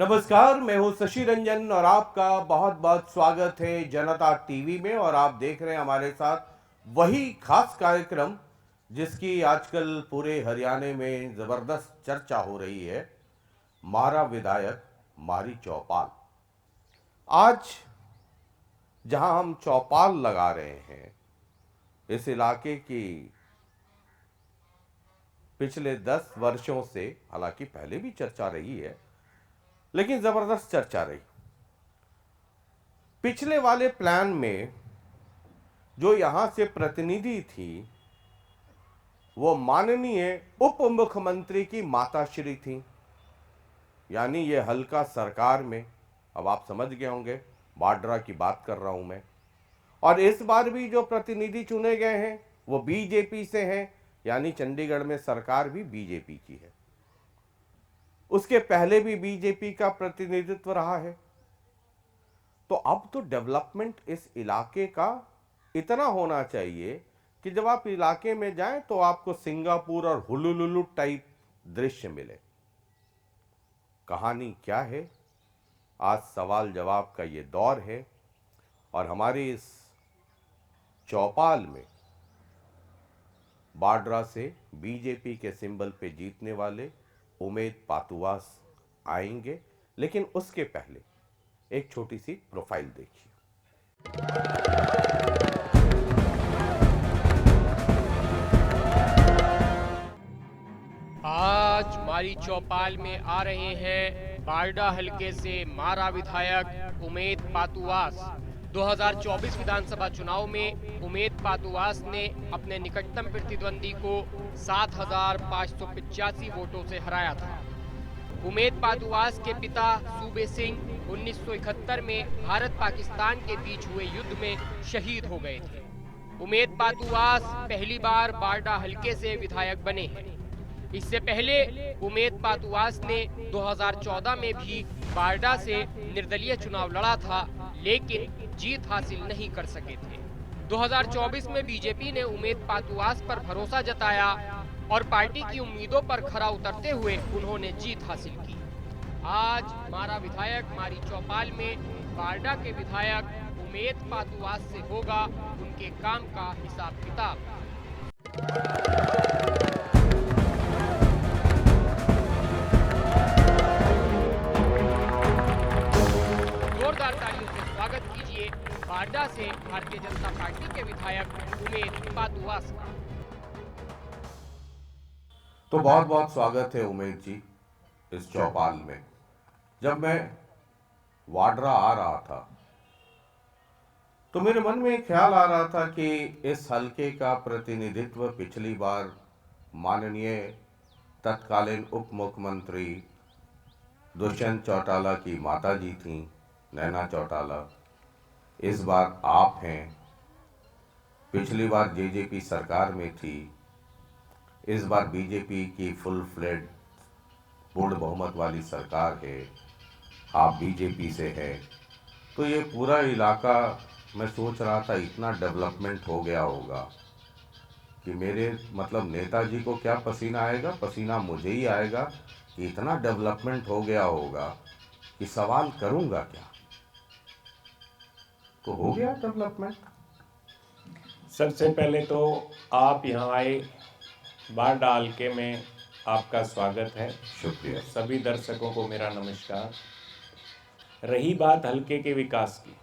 नमस्कार, मैं हूं शशि रंजन और आपका बहुत बहुत स्वागत है जनता टीवी में। और आप देख रहे हैं हमारे साथ वही खास कार्यक्रम जिसकी आजकल पूरे हरियाणा में ज़बरदस्त चर्चा हो रही है, मारा विधायक मारी चौपाल। आज जहां हम चौपाल लगा रहे हैं, इस इलाके की पिछले 10 वर्षों से, हालांकि पहले भी चर्चा रही है, लेकिन ज़बरदस्त चर्चा रही। पिछले वाले प्लान में जो यहां से प्रतिनिधि थी वो माननीय उप मुख्यमंत्री की माताश्री थी। यानी ये हल्का सरकार में, अब आप समझ गए होंगे बाड्रा की बात कर रहा हूं मैं। और इस बार भी जो प्रतिनिधि चुने गए हैं वो बीजेपी से हैं, यानी चंडीगढ़ में सरकार भी बीजेपी की है। उसके पहले भी बीजेपी का प्रतिनिधित्व रहा है। तो अब तो डेवलपमेंट इस इलाके का इतना होना चाहिए कि जब आप इलाके में जाएं तो आपको सिंगापुर और हुलुलुलु टाइप दृश्य मिले। कहानी क्या है, आज सवाल जवाब का ये दौर है। और हमारे इस चौपाल में बाड्रा से बीजेपी के सिंबल पे जीतने वाले उमेद पातुवास आएंगे, लेकिन उसके पहले एक छोटी सी प्रोफाइल देखिए। आज मारी चौपाल में आ रहे हैं बारडा हलके से मारा विधायक उमेद पातुवास। 2024 विधानसभा चुनाव में उमेद पातुवास ने अपने निकटतम प्रतिद्वंदी को 7,585 वोटों से हराया था। उमेद पातुवास के पिता सूबे सिंह 1971 में भारत पाकिस्तान के बीच हुए युद्ध में शहीद हो गए थे। उमेद पातुवास पहली बार बारडा हलके से विधायक बने हैं। इससे पहले उमेद पातुवास ने 2014 में भी बारडा से निर्दलीय चुनाव लड़ा था, लेकिन जीत हासिल नहीं कर सके थे। 2024 में बीजेपी ने उमेद पातुवास पर भरोसा जताया और पार्टी की उम्मीदों पर खरा उतरते हुए उन्होंने जीत हासिल की। आज मारा विधायक मारी चौपाल में बारडा के विधायक उमेद पातुवास से होगा उनके काम का हिसाब किताब। जोरदार तालियों से स्वागत कीजिए बारडा से भारतीय जनता पार्टी के विधायक उमेद पातुवास का। तो बहुत बहुत स्वागत है उमेद जी इस चौपाल में। जब मैं वाड्रा आ रहा था तो मेरे मन में एक ख्याल आ रहा था कि इस हलके का प्रतिनिधित्व पिछली बार माननीय तत्कालीन उप मुख्यमंत्री दुष्यंत चौटाला की माता जी थी, नैना चौटाला। इस बार आप हैं। पिछली बार जेजेपी सरकार में थी, इस बार बीजेपी की फुल फ्लेड पूर्ण बहुमत वाली सरकार है, आप बीजेपी से हैं। तो ये पूरा इलाका, मैं सोच रहा था इतना डेवलपमेंट हो गया होगा कि मेरे मतलब नेताजी को क्या पसीना आएगा, पसीना मुझे ही आएगा कि इतना डेवलपमेंट हो गया होगा कि सवाल करूंगा क्या। तो हो गया डेवलपमेंट। सबसे पहले तो आप यहाँ आए, बारडा हलके में आपका स्वागत है। शुक्रिया। सभी दर्शकों को मेरा नमस्कार। रही बात हलके के विकास की,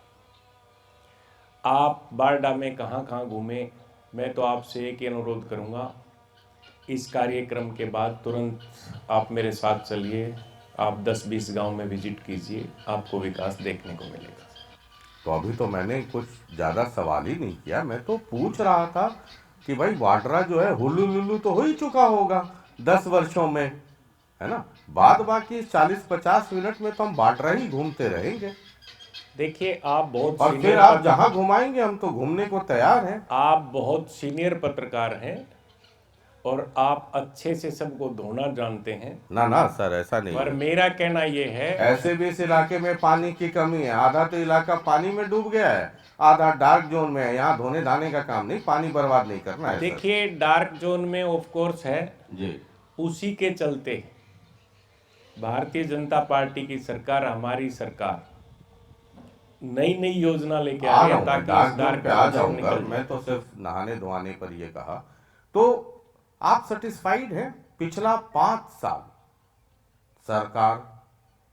आप बारडा में कहाँ कहाँ घूमे, मैं तो आपसे एक ही अनुरोध करूँगा, इस कार्यक्रम के बाद तुरंत आप मेरे साथ चलिए, आप 10-20 गांव में विजिट कीजिए, आपको विकास देखने को मिलेगा। तो अभी तो मैंने कुछ ज़्यादा सवाल ही नहीं किया, मैं तो पूछ रहा था कि भाई वाड्रा जो है हुलुलुलु तो हो ही चुका होगा 10 वर्षों में, है ना। बाद बाकी 40-50 मिनट में तो हम वाड्रा ही घूमते रहेंगे। देखिए, आप बहुत और फिर आप जहां घुमाएंगे हम तो घूमने को तैयार हैं। आप बहुत सीनियर पत्रकार हैं और आप अच्छे से सबको धोना जानते हैं। ना ना सर, ऐसा नहीं पर है। मेरा कहना ये है, ऐसे भी इस इलाके में पानी की कमी है, आधा तो इलाका पानी में डूब गया है, आधा डार्क जोन में है। यहाँ धोने धाने का काम नहीं, पानी बर्बाद नहीं करना है। देखिए डार्क जोन में ऑफ कोर्स है जी, उसी के चलते भारतीय जनता पार्टी की सरकार, हमारी सरकार नई नई योजना लेके आ आ रही रहा है हूँ, ताकि डार्क इस जोन दार पे का आ असर जाऊंगा। निकल मैं जाए। तो सिर्फ नहाने धोने पर ये कहा। तो आप सेटिस्फाइड हैं? पिछला 5 साल सरकार,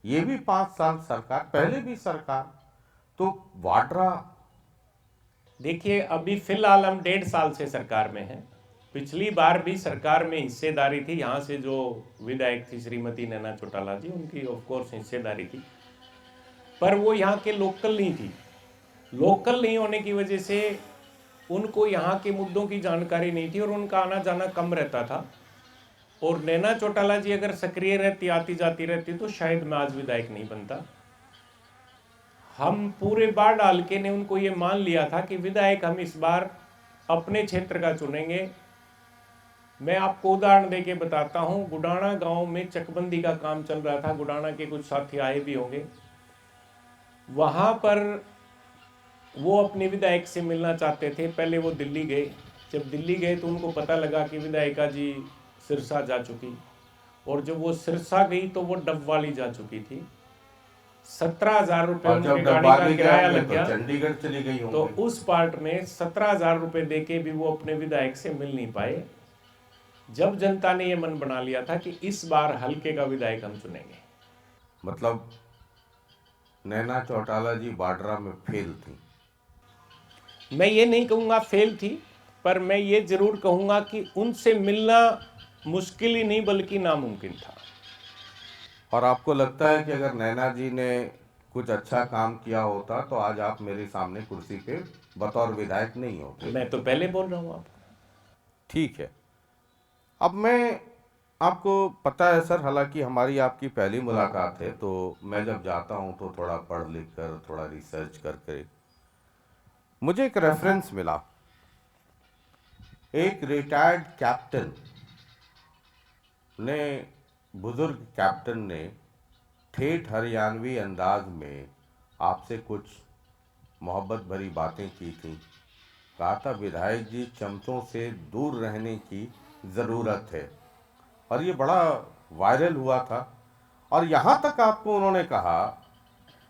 ये भी 5 साल सरकार, पहले भी सरकार, तो वाड्रा देखिए, अभी फिलहाल हम 1.5 साल से सरकार में हैं। पिछली बार भी सरकार में हिस्सेदारी थी, यहाँ से जो विधायक थी श्रीमती नैना चौटाला जी, उनकी ऑफ कोर्स हिस्सेदारी थी, पर वो यहाँ के लोकल नहीं थी। लोकल नहीं होने की वजह से उनको यहाँ के मुद्दों की जानकारी नहीं थी और उनका आना जाना कम रहता था। और नैना चौटाला जी अगर सक्रिय रहती, आती जाती रहती, तो शायद मैं आज विधायक नहीं बनता। हम पूरे बार डाल के ने उनको ये मान लिया था कि विधायक हम इस बार अपने क्षेत्र का चुनेंगे। मैं आपको उदाहरण देके बताता हूँ, गुडाना गांव में चकबंदी का काम चल रहा था, गुडाना के कुछ साथी आए भी होंगे। वहाँ पर वो अपने विधायक से मिलना चाहते थे। पहले वो दिल्ली गए, जब दिल्ली गए तो उनको पता लगा कि विधायिका जी सिरसा जा चुकी, और जब वो सिरसा गई तो वो डबवाली जा चुकी थी। 17,000 रुपये और जब उनके गाड़ी का डब्बाली गए किराया होंगे लग तो गया। चंडीगढ़ चली गई तो होंगी। उस पार्ट में 17,000 रुपये देके भी वो अपने विधायक से मिल नहीं पाए। जब जनता ने ये मन बना लिया था कि इस बार हल्के का विधायक हम चुनेंगे। मतलब नैना चौटाला जी वाड्रा में फेल थी। मैं ये नहीं कहूँगा फेल थी, पर मैं ये जरूर कहूँगा कि उनसे मिलना मुश्किल ही नहीं बल्कि नामुमकिन था। और आपको लगता है कि अगर नैना जी ने कुछ अच्छा काम किया होता तो आज आप मेरे सामने कुर्सी पे बतौर विधायक नहीं होते? मैं तो पहले बोल रहा हूँ आपको। ठीक है। अब मैं, आपको पता है सर, हालांकि हमारी आपकी पहली मुलाकात है, तो मैं जब जाता हूं तो थोड़ा पढ़ लिख कर, थोड़ा रिसर्च करके मुझे एक रेफरेंस मिला। एक रिटायर्ड कैप्टन ने, बुजुर्ग कैप्टन ने ठेठ हरियाणवी अंदाज में आपसे कुछ मोहब्बत भरी बातें की थी। कहा था विधायक जी चमचों से दूर रहने की ज़रूरत है, और ये बड़ा वायरल हुआ था। और यहाँ तक आपको उन्होंने कहा,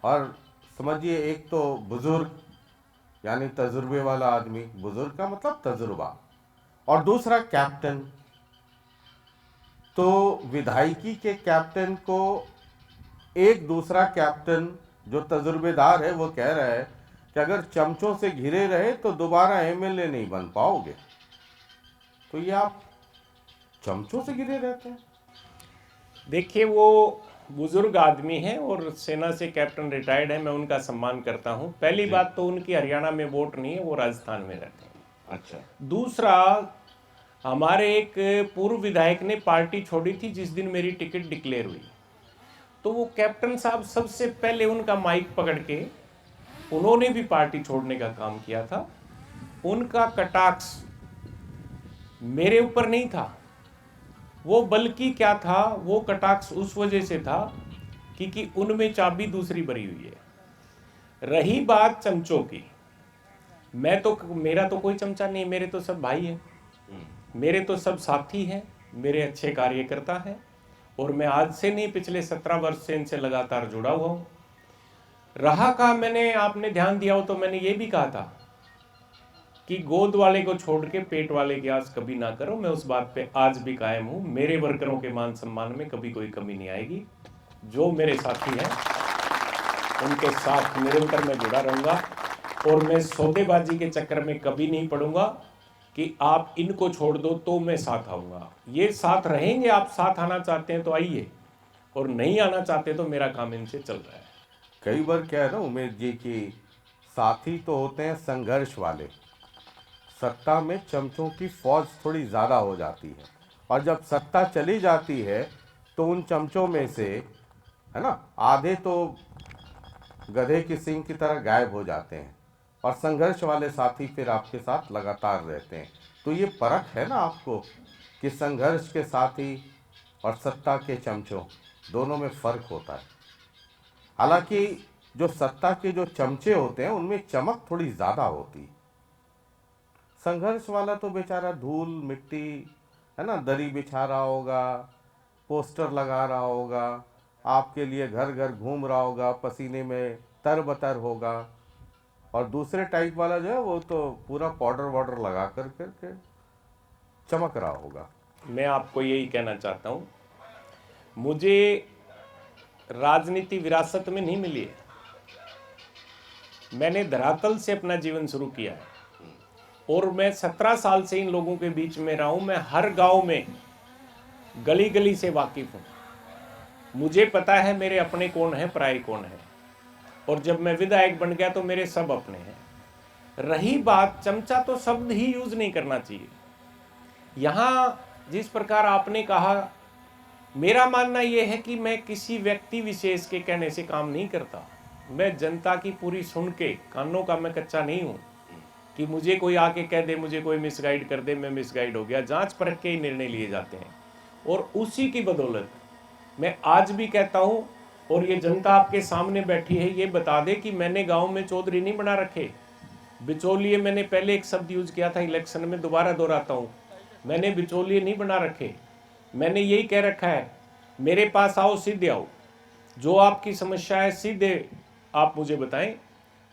और समझिए, एक तो बुजुर्ग यानी तजुर्बे वाला आदमी, बुजुर्ग का मतलब तजुर्बा, और दूसरा कैप्टन, तो विधायकी के कैप्टन को एक दूसरा कैप्टन जो तजुर्बेदार है वो कह रहा है कि अगर चमचों से घिरे रहे तो दोबारा एमएलए नहीं बन पाओगे। तो ये आप चमचों से घिरे रहते हैं। देखिए, वो बुजुर्ग आदमी हैं और सेना से कैप्टन रिटायर्ड है, मैं उनका सम्मान करता हूं। पहली बात तो उनकी हरियाणा में वोट नहीं है, वो राजस्थान में रहते हैं। अच्छा। दूसरा, हमारे एक पूर्व विधायक ने पार्टी छोड़ी थी जिस दिन मेरी टिकट डिक्लेयर हुई, तो वो कैप्टन साहब सबसे पहले उनका माइक पकड़ के उन्होंने भी पार्टी छोड़ने का काम किया था। उनका कटाक्ष मेरे ऊपर नहीं था, वो बल्कि क्या था, वो कटाक्ष उस वजह से था क्योंकि उनमें चाबी दूसरी भरी हुई है। रही बात चमचों की, मेरा तो कोई चमचा नहीं, मेरे तो सब भाई हैं, मेरे तो सब साथी हैं, मेरे अच्छे कार्यकर्ता हैं, और मैं आज से नहीं, पिछले 17 वर्ष से इनसे लगातार जुड़ा हुआ हूँ। रहा का, मैंने, आपने ध्यान दिया हो तो मैंने ये भी कहा था कि गोद वाले को छोड़ के पेट वाले की आस कभी ना करो। मैं उस बात पे आज भी कायम हूँ। मेरे वर्करों के मान सम्मान में कभी कोई कमी नहीं आएगी। जो मेरे साथी हैं उनके साथ निरंतर मैं जुड़ा रहूँगा, और मैं सौदेबाजी के चक्कर में कभी नहीं पड़ूंगा कि आप इनको छोड़ दो तो मैं साथ आऊँगा। ये साथ रहेंगे। आप साथ आना चाहते हैं तो आइए, और नहीं आना चाहते तो मेरा काम इनसे चल रहा है। कई बार क्या है ना उमेश जी की, साथी तो होते हैं संघर्ष वाले, सत्ता में चमचों की फौज थोड़ी ज़्यादा हो जाती है, और जब सत्ता चली जाती है तो उन चमचों में से, है ना, आधे तो गधे की सींग की तरह गायब हो जाते हैं, और संघर्ष वाले साथी फिर आपके साथ लगातार रहते हैं। तो ये परख है ना आपको कि संघर्ष के साथी और सत्ता के चमचों दोनों में फ़र्क होता है। हालांकि जो सत्ता के जो चमचे होते हैं उनमें चमक थोड़ी ज़्यादा होती है। संघर्ष वाला तो बेचारा धूल मिट्टी, है ना, दरी बिछा रहा होगा, पोस्टर लगा रहा होगा, आपके लिए घर घर घूम रहा होगा, पसीने में तरबतर होगा, और दूसरे टाइप वाला जो है वो तो पूरा पाउडर वाउडर लगा कर करके चमक रहा होगा। मैं आपको यही कहना चाहता हूँ, मुझे राजनीति विरासत में नहीं मिली है। मैंने धरातल से अपना जीवन शुरू किया है और मैं 17 साल से इन लोगों के बीच में रहा हूं। मैं हर गांव में गली गली से वाकिफ हूं। मुझे पता है मेरे अपने कौन है, पराये कौन है। और जब मैं विधायक बन गया तो मेरे सब अपने हैं। रही बात चमचा, तो शब्द ही यूज नहीं करना चाहिए। यहां जिस प्रकार आपने कहा, मेरा मानना यह है कि मैं किसी व्यक्ति विशेष के कहने से काम नहीं करता। मैं जनता की पूरी सुन के, कानों का मैं कच्चा नहीं हूं कि मुझे कोई आके कह दे, मुझे कोई मिसगाइड कर दे, मैं मिसगाइड हो गया। जांच परख के ही निर्णय लिए जाते हैं और उसी की बदौलत मैं आज भी कहता हूं, और ये जनता आपके सामने बैठी है, ये बता दे कि मैंने गांव में चौधरी नहीं बना रखे। बिचौलिए मैंने पहले एक शब्द यूज किया था इलेक्शन में, दोबारा दोहराता हूं, मैंने बिचौलिए नहीं बना रखे। मैंने यही कह रखा है, मेरे पास आओ, सीधे आओ, जो आपकी समस्या है सीधे आप मुझे बताएं,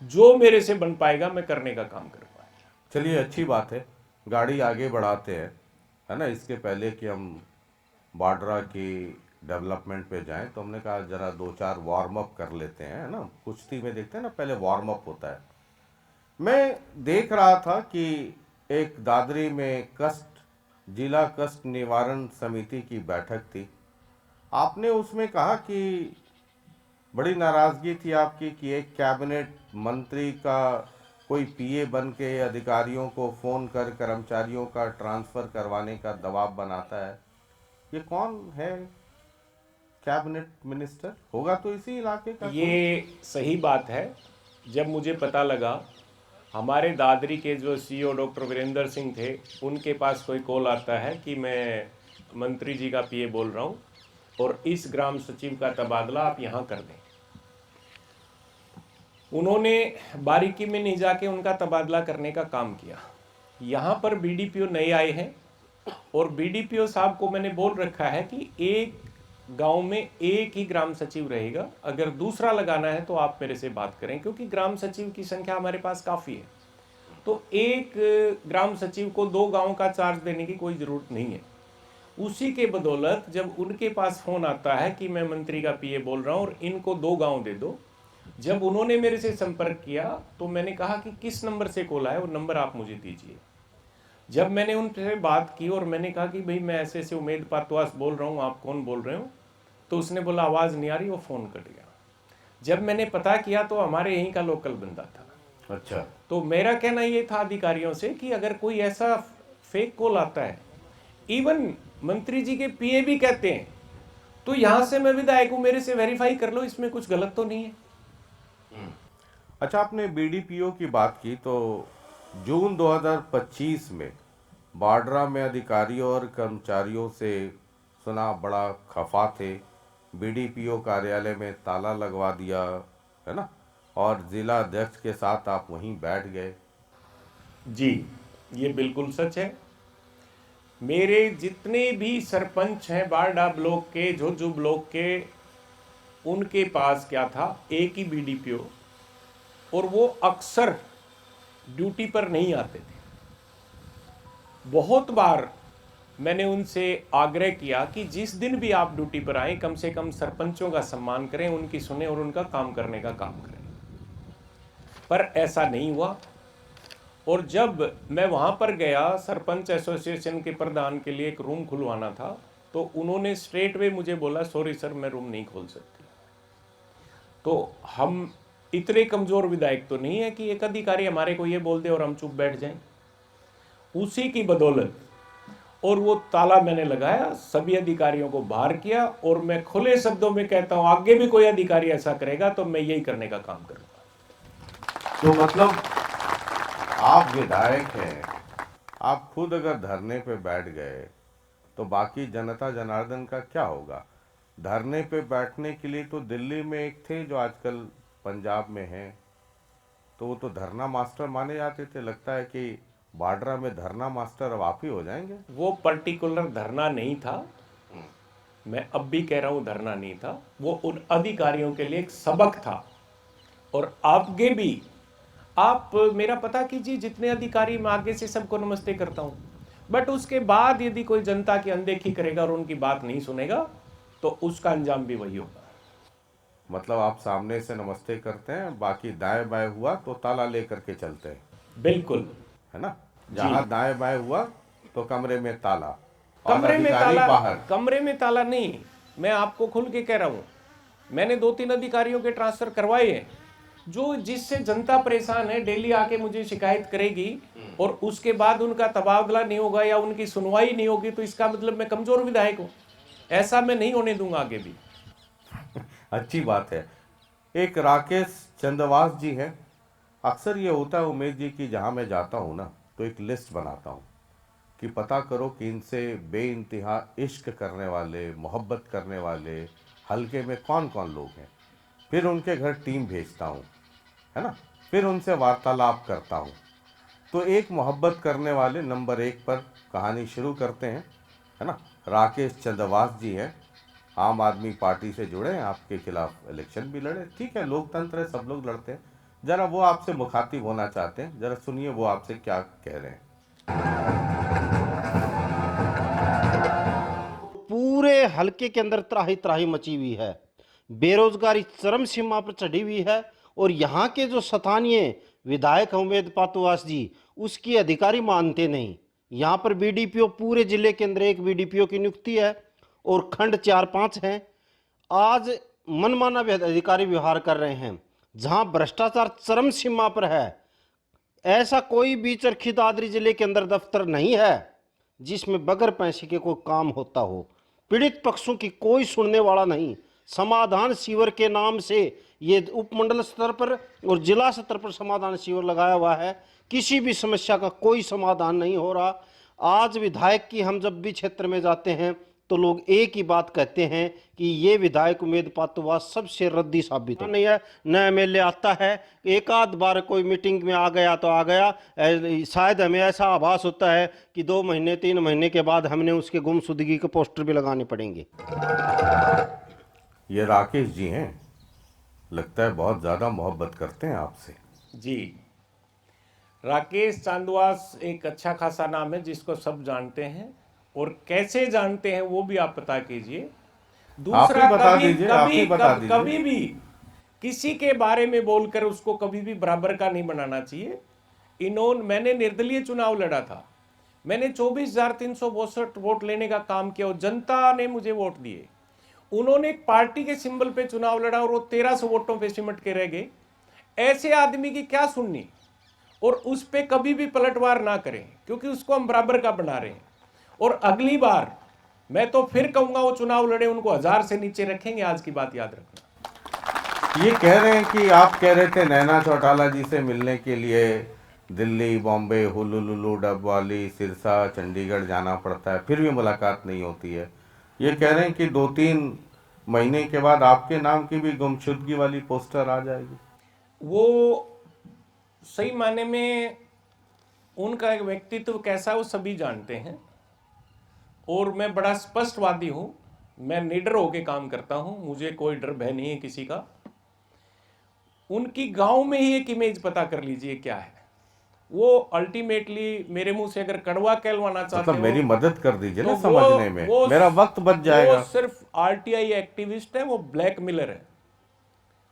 जो मेरे से बन पाएगा मैं करने का काम करूंगा। चलिए, अच्छी बात है, गाड़ी आगे बढ़ाते हैं, है ना। इसके पहले कि हम बाड्रा की डेवलपमेंट पे जाएं, तो हमने कहा जरा 2-4 वार्म अप कर लेते हैं, है ना। कुश्ती में देखते हैं ना, पहले वार्म अप होता है। मैं देख रहा था कि एक दादरी में जिला कष्ट निवारण समिति की बैठक थी। आपने उसमें कहा कि बड़ी नाराजगी थी आपकी कि एक कैबिनेट मंत्री का कोई पीए बन के अधिकारियों को फोन कर कर्मचारियों का ट्रांसफर करवाने का दबाव बनाता है। ये कौन है? कैबिनेट मिनिस्टर होगा तो इसी इलाके का। ये सही बात है। जब मुझे पता लगा, हमारे दादरी के जो सीईओ डॉक्टर वीरेंद्र सिंह थे, उनके पास कोई कॉल आता है कि मैं मंत्री जी का पीए बोल रहा हूँ और इस ग्राम सचिव का तबादला आप यहाँ कर दें। उन्होंने बारीकी में नहीं जाके उनका तबादला करने का काम किया। यहाँ पर बीडीपीओ नए आए हैं और बीडीपीओ साहब को मैंने बोल रखा है कि एक गांव में एक ही ग्राम सचिव रहेगा। अगर दूसरा लगाना है तो आप मेरे से बात करें, क्योंकि ग्राम सचिव की संख्या हमारे पास काफ़ी है। तो एक ग्राम सचिव को 2 गांव का चार्ज देने की कोई ज़रूरत नहीं है। उसी के बदौलत जब उनके पास फ़ोन आता है कि मैं मंत्री का पीए बोल रहा हूँ और इनको 2 गांव दे दो, जब उन्होंने मेरे से संपर्क किया तो मैंने कहा कि किस नंबर से कॉल आया और नंबर आप मुझे दीजिए। जब मैंने उनसे बात की और मैंने कहा कि भाई मैं ऐसे ऐसे उमेद पातवास बोल रहा हूँ, आप कौन बोल रहे हो, तो उसने बोला आवाज़ नहीं आ रही, वो फ़ोन कट गया। जब मैंने पता किया तो हमारे यहीं का लोकल बंदा था। अच्छा। तो मेरा कहना ये था अधिकारियों से कि अगर कोई ऐसा फेक कॉल आता है, इवन मंत्री जी के पीए भी कहते हैं, तो यहाँ से मैं विधायक हूँ, मेरे से वेरीफाई कर लो, इसमें कुछ गलत तो नहीं है। अच्छा, आपने बीडीपीओ की बात की, तो जून 2025 में बाड्रा में अधिकारियों और कर्मचारियों से सुना बड़ा खफा थे, बीडीपीओ कार्यालय में ताला लगवा दिया, है ना, और जिला अध्यक्ष के साथ आप वहीं बैठ गए। जी, ये बिल्कुल सच है। मेरे जितने भी सरपंच हैं बारडा ब्लॉक के, झोझू ब्लॉक के, उनके पास क्या था, एक ही बीडीपीओ, और वो अक्सर ड्यूटी पर नहीं आते थे। बहुत बार मैंने उनसे आग्रह किया कि जिस दिन भी आप ड्यूटी पर आए, कम से कम सरपंचों का सम्मान करें, उनकी सुने और उनका काम करने का काम करें, पर ऐसा नहीं हुआ। और जब मैं वहाँ पर गया, सरपंच एसोसिएशन के प्रधान के लिए एक रूम खुलवाना था, तो उन्होंने स्ट्रेट वे मुझे बोला, सॉरी सर, मैं रूम नहीं खोल सकती। तो हम इतने कमज़ोर विधायक तो नहीं है कि एक अधिकारी हमारे को ये बोल दे और हम चुप बैठ जाएं। उसी की बदौलत, और वो ताला मैंने लगाया, सभी अधिकारियों को बाहर किया, और मैं खुले शब्दों में कहता हूँ, आगे भी कोई अधिकारी ऐसा करेगा तो मैं यही करने का काम करूँगा। तो मतलब आप विधायक हैं, आप खुद अगर धरने पे बैठ गए तो बाकी जनता जनार्दन का क्या होगा? धरने पे बैठने के लिए तो दिल्ली में एक थे जो आजकल पंजाब में हैं, तो वो तो धरना मास्टर माने जाते थे। लगता है कि बाड्रा में धरना मास्टर अब आप ही हो जाएंगे। वो पर्टिकुलर धरना नहीं था, मैं अब भी कह रहा हूं धरना नहीं था, वो उन अधिकारियों के लिए एक सबक था। और आपके भी, आप मेरा पता कीजिए, जितने अधिकारी, मैं आगे से सबको नमस्ते करता हूं, बट उसके बाद यदि कोई जनता की अनदेखी करेगा और उनकी बात नहीं सुनेगा तो उसका अंजाम भी वही होगा। मतलब आप सामने से नमस्ते करते हैं, बाकी दाएं बाएं हुआ तो ताला लेकर के चलते हैं, बिल्कुल। है ना। जी। जहां दाएं बाएं हुआ तो कमरे में ताला और कमरे में अधिकारी ताला, बाहर। कमरे में ताला नहीं, मैं आपको खुल के कह रहा हूं, मैंने 2-3 अधिकारियों के ट्रांसफर करवाए हैं, जो जिससे जनता परेशान है, डेली आके मुझे शिकायत करेगी और उसके बाद उनका तबादला नहीं होगा या उनकी सुनवाई नहीं होगी, तो इसका मतलब मैं कमजोर विधायक हूं। ऐसा मैं नहीं होने दूंगा आगे भी। अच्छी बात है। एक राकेश चंदवास जी हैं। अक्सर ये होता है उमेश जी की, जहाँ मैं जाता हूँ ना तो एक लिस्ट बनाता हूँ कि पता करो कि इनसे बेइंतहा इश्क करने वाले, मोहब्बत करने वाले हलके में कौन कौन लोग हैं। फिर उनके घर टीम भेजता हूँ, है ना। फिर उनसे वार्तालाप करता हूँ। तो एक मोहब्बत करने वाले नंबर 1 पर कहानी शुरू करते हैं, है ना। राकेश चंदवास जी हैं, आम आदमी पार्टी से जुड़े हैं, आपके खिलाफ इलेक्शन भी लड़े, ठीक है, लोकतंत्र है, सब लोग लड़ते हैं। जरा वो आपसे मुखातिब होना चाहते हैं, जरा सुनिए वो आपसे क्या कह रहे हैं। पूरे हलके के अंदर त्राही त्राही मची हुई है, बेरोजगारी चरम सीमा पर चढ़ी हुई है। और यहाँ के जो स्थानीय विधायक उमेद पातुवास जी, उसकी अधिकारी मानते नहीं। यहाँ पर बीडीपीओ, पूरे जिले के अंदर एक बीडीपीओ की नियुक्ति है और खंड 4-5 हैं। आज मनमाना अधिकारी व्यवहार कर रहे हैं, जहाँ भ्रष्टाचार चरम सीमा पर है। ऐसा कोई भी चरखी दादरी जिले के अंदर दफ्तर नहीं है जिसमें बगैर पैसे के कोई काम होता हो। पीड़ित पक्षों की कोई सुनने वाला नहीं। समाधान शिविर के नाम से ये उपमंडल स्तर पर और जिला स्तर पर समाधान शिविर लगाया हुआ है, किसी भी समस्या का कोई समाधान नहीं हो रहा। आज विधायक की हम जब भी क्षेत्र में जाते हैं तो लोग एक ही बात कहते हैं कि ये विधायक उमेद पातुवास सबसे रद्दी साबित हो नहीं है। न एमएलए आता है, एक आध बार कोई मीटिंग में आ गया तो आ गया। शायद हमें ऐसा आभास होता है कि 2 महीने 3 महीने के बाद हमने उसके गुमशुदगी के पोस्टर भी लगाने पड़ेंगे। ये राकेश जी हैं, लगता है बहुत ज़्यादा मोहब्बत करते हैं आपसे। जी, राकेश चांदवास एक अच्छा खासा नाम है जिसको सब जानते हैं, और कैसे जानते हैं वो भी आप पता कीजिए। दूसरा, कभी भी किसी के बारे में बोलकर उसको कभी भी बराबर का नहीं बनाना चाहिए। मैंने निर्दलीय चुनाव लड़ा था, मैंने 24,362 वोट लेने का काम किया और जनता ने मुझे वोट दिए। उन्होंने एक पार्टी के सिंबल पे चुनाव लड़ा और वो 1300 वोटों पे सिमट के रह गए। ऐसे आदमी की क्या सुननी, और उस पे कभी भी पलटवार ना करें, क्योंकि उसको हम बराबर का बना रहे हैं। और अगली बार मैं तो फिर कहूंगा वो चुनाव लड़े, उनको 1000 से नीचे रखेंगे। आज की बात याद रखना। ये कह रहे हैं कि आप कह रहे थे नैना चौटाला जी से मिलने के लिए दिल्ली, बॉम्बे, हुलुलुलु, डबवाली, सिरसा, चंडीगढ़ जाना पड़ता है, फिर भी मुलाकात नहीं होती है। ये कह रहे हैं कि 2-3 महीने के बाद आपके नाम की भी गुमशुदगी वाली पोस्टर आ जाएगी। वो सही मायने में उनका एक व्यक्तित्व कैसा है वो सभी जानते हैं, और मैं बड़ा स्पष्टवादी हूं। मैं निडर होकर काम करता हूं, मुझे कोई डर भय नहीं है किसी का। उनकी गांव में ही एक इमेज पता कर लीजिए क्या है। वो अल्टीमेटली मेरे मुंह से अगर कड़वा कहलवाना चाहते मतलब मेरी मदद कर दीजिए ना तो समझने में, मेरा वक्त बच जाएगा। वो सिर्फ आरटीआई एक्टिविस्ट है, वो ब्लैकमेलर है।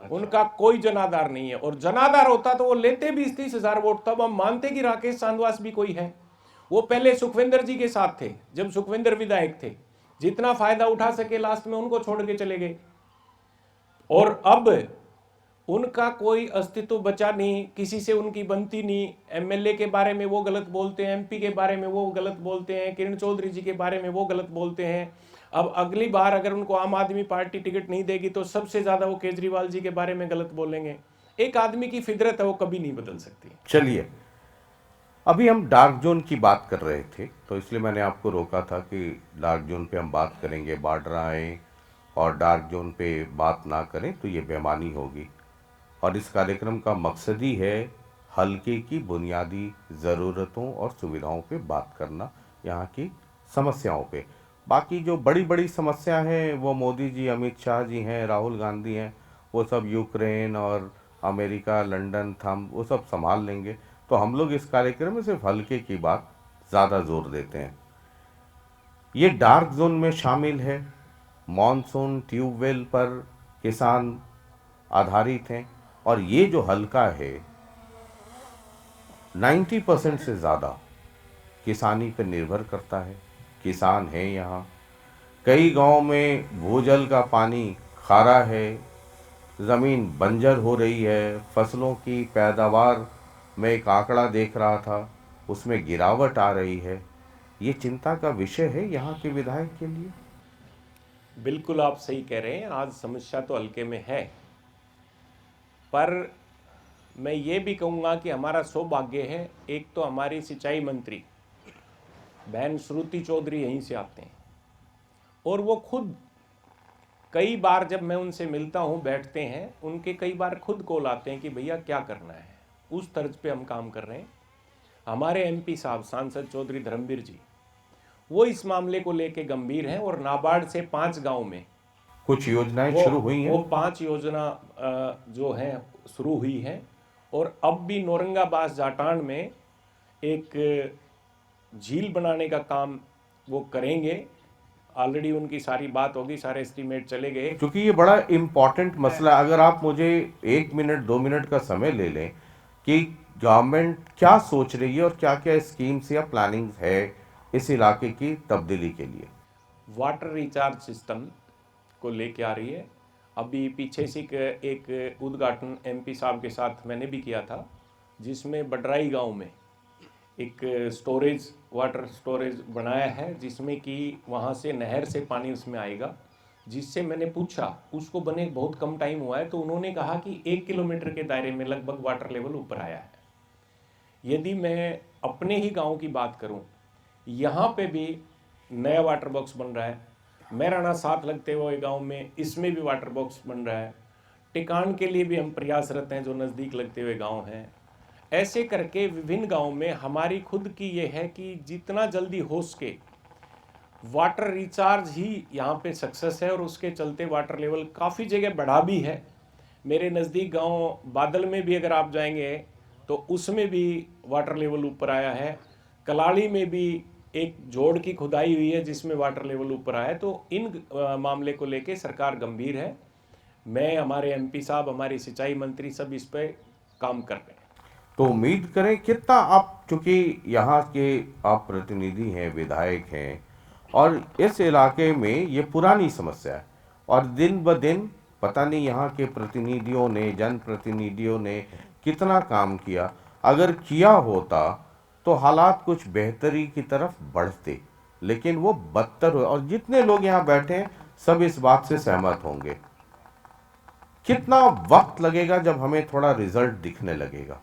उनका कोई जनाधार नहीं है, और जनाधार होता तो वो लेते 20-30 हजार वोट, तब हम मानते कि राकेश चांदवास भी कोई है। वो पहले सुखविंदर जी के साथ थे, जब सुखविंदर विधायक थे, जितना फायदा उठा सके लास्ट में उनको छोड़ के चले गए, और अब उनका कोई अस्तित्व बचा नहीं, किसी से उनकी बनती नहीं। एमएलए के बारे में वो गलत बोलते हैं, एमपी के बारे में वो गलत बोलते हैं, किरण चौधरी जी के बारे में वो गलत बोलते हैं। अब अगली बार अगर उनको आम आदमी पार्टी टिकट नहीं देगी तो सबसे ज्यादा वो केजरीवाल जी के बारे में गलत बोलेंगे। एक आदमी की फितरत है, वो कभी नहीं बदल सकती। चलिए, अभी हम डार्क जोन की बात कर रहे थे, तो इसलिए मैंने आपको रोका था कि डार्क जोन पे हम बात करेंगे। बार्डर आए और डार्क जोन पे बात ना करें तो ये बेईमानी होगी। और इस कार्यक्रम का मकसद ही है हल्के की बुनियादी ज़रूरतों और सुविधाओं पे बात करना, यहाँ की समस्याओं पे। बाकी जो बड़ी बड़ी समस्या हैं वो मोदी जी, अमित शाह जी हैं, राहुल गांधी हैं, वो सब यूक्रेन और अमेरिका, लंदन, थम वो सब संभाल लेंगे। तो हम लोग इस कार्यक्रम में सिर्फ हल्के की बात ज़्यादा जोर देते हैं। ये डार्क जोन में शामिल है। मॉनसून ट्यूबवेल पर किसान आधारित हैं, और ये जो हल्का है 90% से ज़्यादा किसानी पर निर्भर करता है। किसान हैं यहाँ। कई गांव में भूजल का पानी खारा है, ज़मीन बंजर हो रही है। फसलों की पैदावार में एक आंकड़ा देख रहा था, उसमें गिरावट आ रही है। ये चिंता का विषय है यहाँ के विधायक के लिए। बिल्कुल आप सही कह रहे हैं, आज समस्या तो हल्के में है, पर मैं ये भी कहूँगा कि हमारा सौभाग्य है, एक तो हमारी सिंचाई मंत्री बहन श्रुति चौधरी यहीं से आते हैं, और वो खुद कई बार जब मैं उनसे मिलता हूँ, बैठते हैं, उनके कई बार खुद कॉल आते हैं कि भैया क्या करना है, उस तर्ज पे हम काम कर रहे हैं। हमारे एमपी साहब सांसद चौधरी धर्मवीर जी, वो इस मामले को लेके गंभीर हैं, और नाबार्ड से 5 गांव में कुछ योजनाएं शुरू हुई वो हैं। 5 योजना जो हैं शुरू हुई हैं, और अब भी नौरंगाबाद जाटान में एक झील बनाने का काम वो करेंगे। ऑलरेडी उनकी सारी बात होगी, सारे एस्टीमेट चले गए। क्योंकि ये बड़ा इम्पॉर्टेंट मसला है। अगर आप मुझे 1 मिनट 2 मिनट का समय ले लें कि गवर्नमेंट क्या सोच रही है और क्या क्या स्कीम्स या प्लानिंग्स है इस इलाके की तब्दीली के लिए। वाटर रिचार्ज सिस्टम को लेके आ रही है। अभी पीछे से एक उद्घाटन एमपी साहब के साथ मैंने भी किया था, जिसमें बडराई गांव में एक वाटर स्टोरेज बनाया है, जिसमें कि वहाँ से नहर से पानी उसमें आएगा। जिससे मैंने पूछा, उसको बने बहुत कम टाइम हुआ है, तो उन्होंने कहा कि 1 किलोमीटर के दायरे में लगभग वाटर लेवल ऊपर आया है। यदि मैं अपने ही गांव की बात करूं, यहाँ पे भी नया वाटर बॉक्स बन रहा है। मैराना साथ लगते हुए गांव में, इसमें भी वाटर बॉक्स बन रहा है। टिकान के लिए भी हम प्रयासरत हैं, जो नज़दीक लगते हुए गांव हैं। ऐसे करके विभिन्न गांव में हमारी खुद की ये है कि जितना जल्दी हो सके वाटर रिचार्ज ही यहाँ पे सक्सेस है, और उसके चलते वाटर लेवल काफ़ी जगह बढ़ा भी है। मेरे नज़दीक गांव बादल में भी अगर आप जाएंगे तो उसमें भी वाटर लेवल ऊपर आया है। कलाड़ी में भी एक जोड़ की खुदाई हुई है जिसमें वाटर लेवल ऊपर आया है। तो इन मामले को लेके सरकार गंभीर है। मैं, हमारे एमपी साहब, हमारी सिंचाई मंत्री सब इस पे काम कर रहे हैं। तो उम्मीद करें कितना, आप चूंकि यहाँ के आप प्रतिनिधि हैं, विधायक हैं, और इस इलाके में ये पुरानी समस्या है, और दिन ब दिन पता नहीं यहाँ के प्रतिनिधियों ने, जनप्रतिनिधियों ने कितना काम किया। अगर किया होता तो हालात कुछ बेहतरी की तरफ बढ़ते, लेकिन वो बदतर हुए। और जितने लोग यहाँ बैठे हैं सब इस बात से सहमत होंगे। कितना वक्त लगेगा जब हमें थोड़ा रिजल्ट दिखने लगेगा।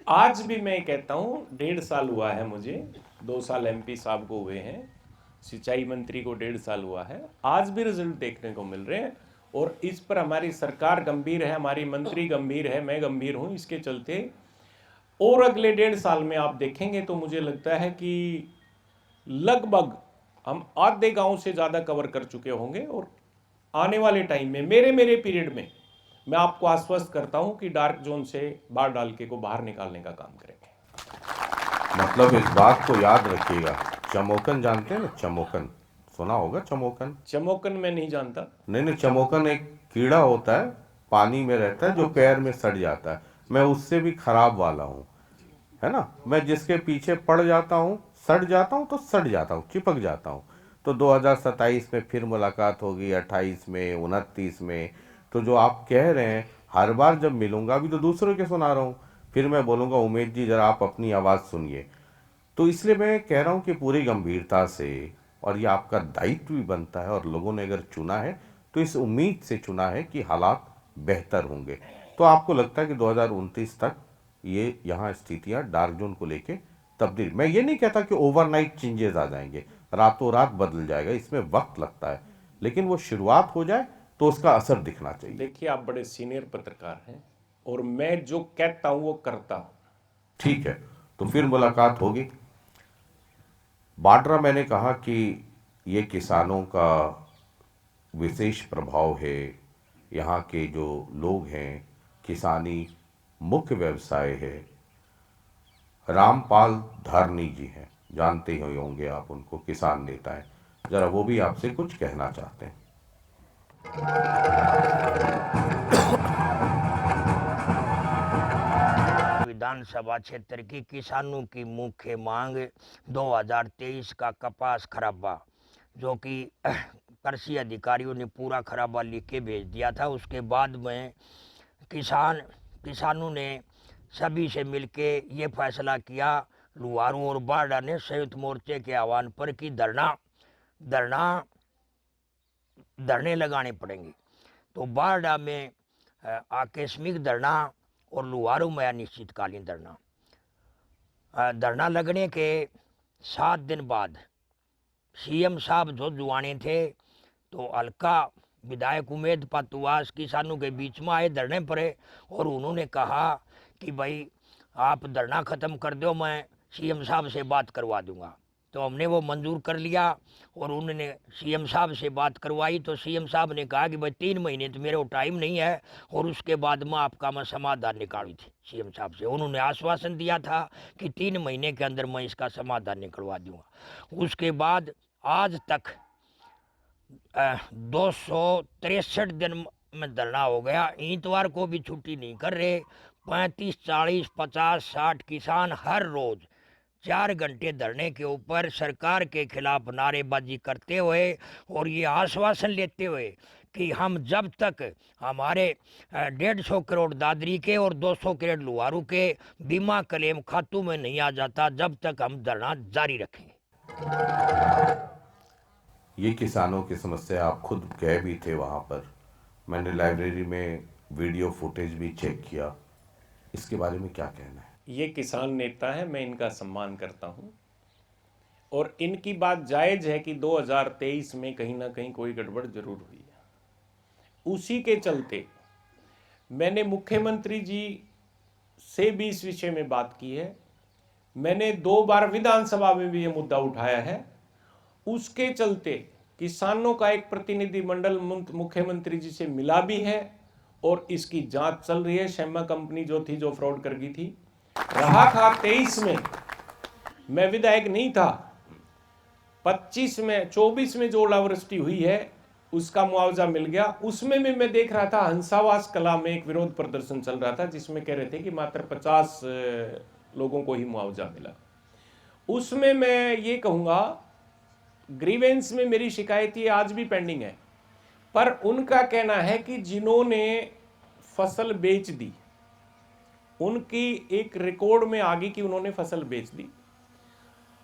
आज भी मैं कहता हूँ 1.5 साल हुआ है मुझे, 2 साल एमपी साहब को हुए हैं, सिंचाई मंत्री को 1.5 साल हुआ है। आज भी रिजल्ट देखने को मिल रहे हैं, और इस पर हमारी सरकार गंभीर है, हमारी मंत्री गंभीर है, मैं गंभीर हूँ। इसके चलते और अगले 1.5 साल में आप देखेंगे तो मुझे लगता है कि लगभग हम आधे गांव से ज़्यादा कवर कर चुके होंगे, और आने वाले टाइम में मेरे पीरियड में मैं आपको आश्वस्त करता हूं कि डार्क जोन से बाढ़ डालके को बाहर निकालने का काम करेंगे। मतलब इस बात को याद रखिएगा, चमोकन जानते हैं ना, चमोकन सुना होगा। चमोकन, चमोकन मैं नहीं जानता। नहीं, चमोकन एक कीड़ा होता है, पानी में रहता है, जो पैर में सड़ जाता है। मैं उससे भी खराब वाला हूँ, है ना। मैं जिसके पीछे पड़ जाता हूँ, सड़ जाता हूँ तो सड़ जाता हूँ, चिपक जाता हूँ। तो 2027 में फिर मुलाकात होगी, 28 में, 29 में। तो जो आप कह रहे हैं, हर बार जब मिलूंगा, अभी तो दूसरों के सुना रहा हूँ, फिर मैं बोलूँगा उमेश जी जरा आप अपनी आवाज़ सुनिए। तो इसलिए मैं कह रहा हूँ कि पूरी गंभीरता से, और ये आपका दायित्व भी बनता है, और लोगों ने अगर चुना है तो इस उम्मीद से चुना है कि हालात बेहतर होंगे। तो आपको लगता है कि 2029 तक ये यहाँ स्थितियाँ डार्क जोन को लेके तब्दील, मैं ये नहीं कहता कि ओवरनाइट चेंजेस आ जाएंगे, रातों रात बदल जाएगा, इसमें वक्त लगता है, लेकिन वो शुरुआत हो जाए तो उसका असर दिखना चाहिए। देखिए, आप बड़े सीनियर पत्रकार हैं, और मैं जो कहता हूं वो करता हूं। ठीक है, तो फिर मुलाकात होगी। बाड्रा मैंने कहा कि ये किसानों का विशेष प्रभाव है। यहाँ के जो लोग हैं, किसानी मुख्य व्यवसाय है। रामपाल धारनी जी हैं, जानते ही होंगे आप उनको, किसान नेता हैं। जरा वो भी आपसे कुछ कहना चाहते हैं। विधानसभा क्षेत्र की किसानों की मुख्य मांग 2023 का कपास खराबा, जो कि कृषि अधिकारियों ने पूरा खराबा लिख के भेज दिया था। उसके बाद में किसानों ने सभी से मिलके ये फैसला किया, लुहारू और बारडा ने संयुक्त मोर्चे के आह्वान पर कि धरने लगाने पड़ेंगे। तो बारडा में आकस्मिक धरना और लुहारू में अनिश्चितकालीन धरना लगने के 7 दिन बाद सीएम साहब जो जुआने थे, तो हल्का विधायक उमेद पातुआस किसानों के बीच में आए धरने पर, और उन्होंने कहा कि भाई आप धरना ख़त्म कर दो, मैं सीएम साहब से बात करवा दूंगा। तो हमने वो मंजूर कर लिया और उन्होंने सीएम साहब से बात करवाई। तो सीएम साहब ने कहा कि भाई 3 महीने तो मेरे को टाइम नहीं है, और उसके बाद में आपका मैं समाधान निकाली थी। सीएम साहब से उन्होंने आश्वासन दिया था कि 3 महीने के अंदर मैं इसका समाधान निकलवा दूंगा। उसके बाद आज तक 263 दिन में धरना हो गया। इतवार को भी छुट्टी नहीं कर रहे। 35, 40, 50, 60 किसान हर रोज 4 घंटे धरने के ऊपर सरकार के खिलाफ नारेबाजी करते हुए और ये आश्वासन लेते हुए कि हम जब तक हमारे 150 करोड़ दादरी के और 200 करोड़ लुहारू के बीमा क्लेम खातों में नहीं आ जाता, जब तक हम धरना जारी रखेंगे। ये किसानों की समस्या, आप खुद गए भी थे वहाँ पर, मैंने लाइब्रेरी में वीडियो फुटेज भी चेक किया। इसके बारे में क्या कहना है? ये किसान नेता है, मैं इनका सम्मान करता हूँ, और इनकी बात जायज़ है कि 2023 में कहीं ना कहीं कोई गड़बड़ जरूर हुई है। उसी के चलते मैंने मुख्यमंत्री जी से भी इस विषय में बात की है। मैंने 2 बार विधानसभा में भी ये मुद्दा उठाया है। उसके चलते किसानों का एक प्रतिनिधिमंडल मुख्यमंत्री जी से मिला भी है और इसकी जांच चल रही है। शर्मा कंपनी जो थी, जो फ्रॉड कर गई थी, रहा था 23 में मैं विधायक नहीं था, 25 में 24 में जो ओलावृष्टि हुई है उसका मुआवजा मिल गया। उसमें भी मैं देख रहा था हंसावास कला में एक विरोध प्रदर्शन चल रहा था जिसमें कह रहे थे कि मात्र 50 लोगों को ही मुआवजा मिला। उसमें मैं ये कहूँगा, ग्रीवेंस में मेरी शिकायत ये आज भी पेंडिंग है, पर उनका कहना है कि जिन्होंने फसल बेच दी उनकी एक रिकॉर्ड में आ गई कि उन्होंने फसल बेच दी।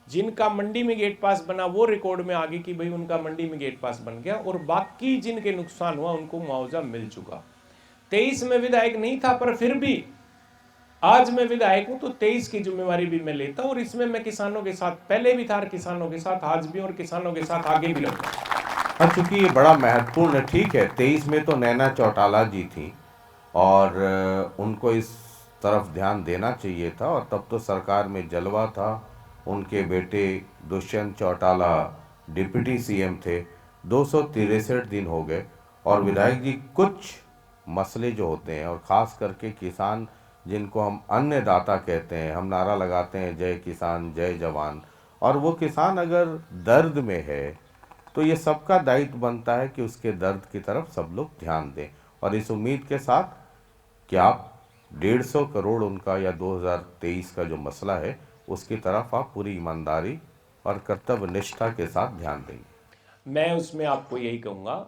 जिनका मंडी में गेट पास बना वो रिकॉर्ड में आ गई कि भाई उनका मंडी में गेट पास बन गया, और बाकी जिनके नुकसान हुआ उनको मुआवजा मिल चुका। 23 में विधायक नहीं था, पर फिर भी आज मैं विधायक हूं तो 23 की जिम्मेवारी भी मैं लेता हूं, और इसमें मैं किसानों के साथ पहले भी था, किसानों के साथ आज भी, और किसानों के साथ आगे भी रहूंगा। चूंकि ये बड़ा महत्वपूर्ण है, ठीक है, 23 में तो नैना चौटाला जी थी और उनको इस तरफ ध्यान देना चाहिए था, और तब तो सरकार में जलवा था। उनके बेटे दुष्यंत चौटाला डिप्टी सीएम थे। 263 दिन हो गए, और विधायक जी कुछ मसले जो होते हैं, और ख़ास करके किसान जिनको हम अन्नदाता कहते हैं, हम नारा लगाते हैं जय किसान जय जवान, और वो किसान अगर दर्द में है तो ये सबका दायित्व बनता है कि उसके दर्द की तरफ सब लोग ध्यान दें। और इस उम्मीद के साथ कि आप 150 करोड़ उनका या 2023 का जो मसला है उसकी तरफ आप पूरी ईमानदारी और कर्तव्य निष्ठा के साथ ध्यान देंगे। मैं उसमें आपको यही कहूँगा,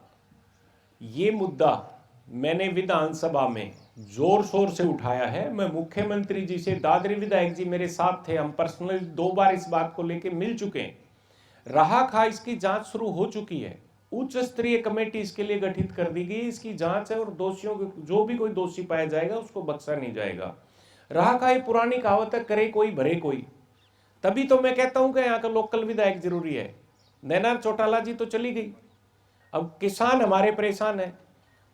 ये मुद्दा मैंने विधानसभा में जोर शोर से उठाया है। मैं मुख्यमंत्री जी से, दादरी विधायक जी मेरे साथ थे, हम पर्सनली 2 बार इस बात को लेके मिल चुके हैं। रहा खा इसकी जांच शुरू हो चुकी है, उच्च स्तरीय कमेटी इसके लिए गठित कर दी गई, इसकी जांच है, और दोषियों को, जो भी कोई दोषी पाया जाएगा उसको बख्शा नहीं जाएगा। रहा खा ये पुरानी कहावत है, करे कोई भरे कोई। तभी तो मैं कहता हूं कि यहाँ का लोकल विधायक जरूरी है। नैना चौटाला जी तो चली गई, अब किसान हमारे परेशान है।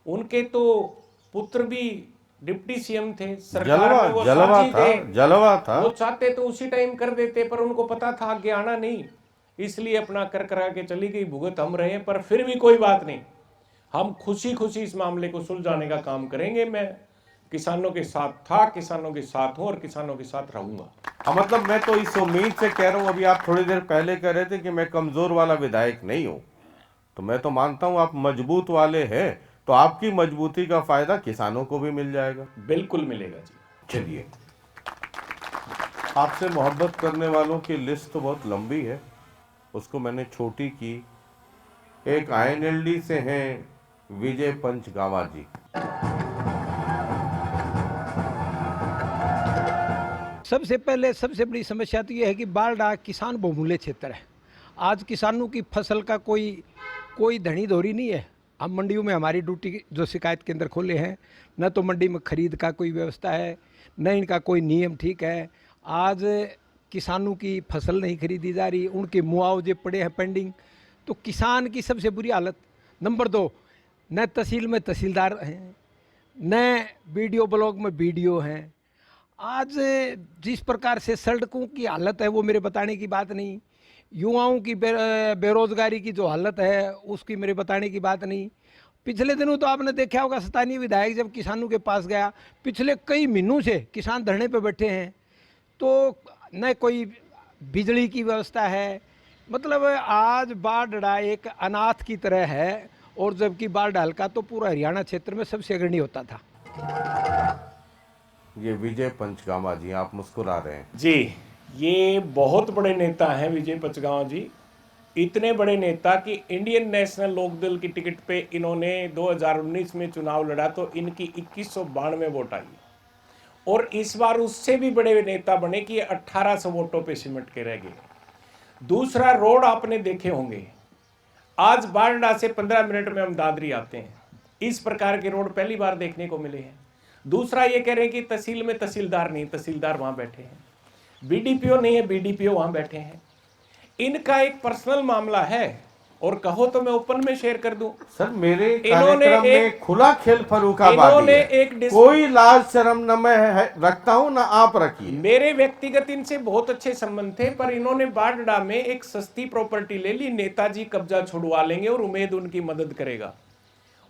उनके तो पुत्र भी डिप्टी सीएम थे, सरकार में वो जलवा साथी थे, जलवा था। वो चाहते तो उसी टाइम कर देते, पर उनको पता था आगे आना नहीं। इसलिए अपना कर करा के चली गई, भुगत हम रहे हैं, पर फिर भी कोई बात नहीं, हम खुशी खुशी इस मामले को सुलझाने का काम करेंगे। मैं किसानों के साथ था, किसानों के साथ हूं और किसानों के साथ रहूंगा। मतलब मैं तो इस उम्मीद से कह रहा हूँ, अभी आप थोड़ी देर पहले कह रहे थे कि मैं कमजोर वाला विधायक नहीं हूँ, तो मैं तो मानता हूँ आप मजबूत वाले हैं, तो आपकी मजबूती का फायदा किसानों को भी मिल जाएगा। बिल्कुल मिलेगा जी। चलिए, आपसे मोहब्बत करने वालों की लिस्ट तो बहुत लंबी है, उसको मैंने छोटी की। एक आईएनएलडी से हैं विजय पंचगावा जी। सबसे पहले सबसे बड़ी समस्या तो ये है कि बारडा किसान बहुमूल्य क्षेत्र है। आज किसानों की फसल का कोई धनी धोरी नहीं है। हम मंडियों में हमारी ड्यूटी जो शिकायत केंद्र खोले हैं, न तो मंडी में खरीद का कोई व्यवस्था है, न इनका कोई नियम ठीक है। आज किसानों की फसल नहीं खरीदी जा रही, उनके मुआवजे पड़े हैं पेंडिंग। तो किसान की सबसे बुरी हालत। नंबर 2, न तहसील में तहसीलदार हैं, न बीडीओ ब्लॉक में बीडीओ हैं। आज जिस प्रकार से सड़कों की हालत है वो मेरे बताने की बात नहीं, युवाओं की बेरोजगारी की जो हालत है उसकी मेरे बताने की बात नहीं। पिछले दिनों तो आपने देखा होगा, स्थानीय विधायक जब किसानों के पास गया, पिछले कई महीनों से किसान धरने पे बैठे हैं, तो न कोई बिजली की व्यवस्था है। मतलब आज बारडा एक अनाथ की तरह है, और जबकि बारडा हल्का तो पूरा हरियाणा क्षेत्र में सबसे अग्रणी होता था। ये विजय पंचगामा जी, आप मुस्कुरा रहे हैं जी, ये बहुत बड़े नेता हैं विजय पंचगांव जी। इतने बड़े नेता कि इंडियन नेशनल लोकदल की टिकट पे इन्होंने 2019 में चुनाव लड़ा तो इनकी 2192 वोट आई, और इस बार उससे भी बड़े नेता बने कि 1800 वोटों पे सिमट के रह गए। दूसरा, रोड आपने देखे होंगे, आज बारडा से 15 मिनट में हम दादरी आते हैं, इस प्रकार के रोड पहली बार देखने को मिले हैं। दूसरा, ये कह रहे हैं कि तहसील में तहसीलदार नहीं, तहसीलदार वहां बैठे हैं, बीडीपीओ नहीं है, बीडीपीओ वहां बैठे हैं। इनका एक पर्सनल मामला है, और कहो तो मैं ओपन में शेयर कर दूं। सर, मेरे कार्यक्रम में खुला खेल फरूखाबादी है, कोई लाज शर्म न मैं रखता हूं ना आप रखिए। मेरे व्यक्तिगत इनसे बहुत अच्छे संबंध थे, पर इन्होंने बारडा में एक सस्ती प्रॉपर्टी ले ली, नेताजी कब्जा छुड़वा लेंगे और उम्मीद उनकी मदद करेगा,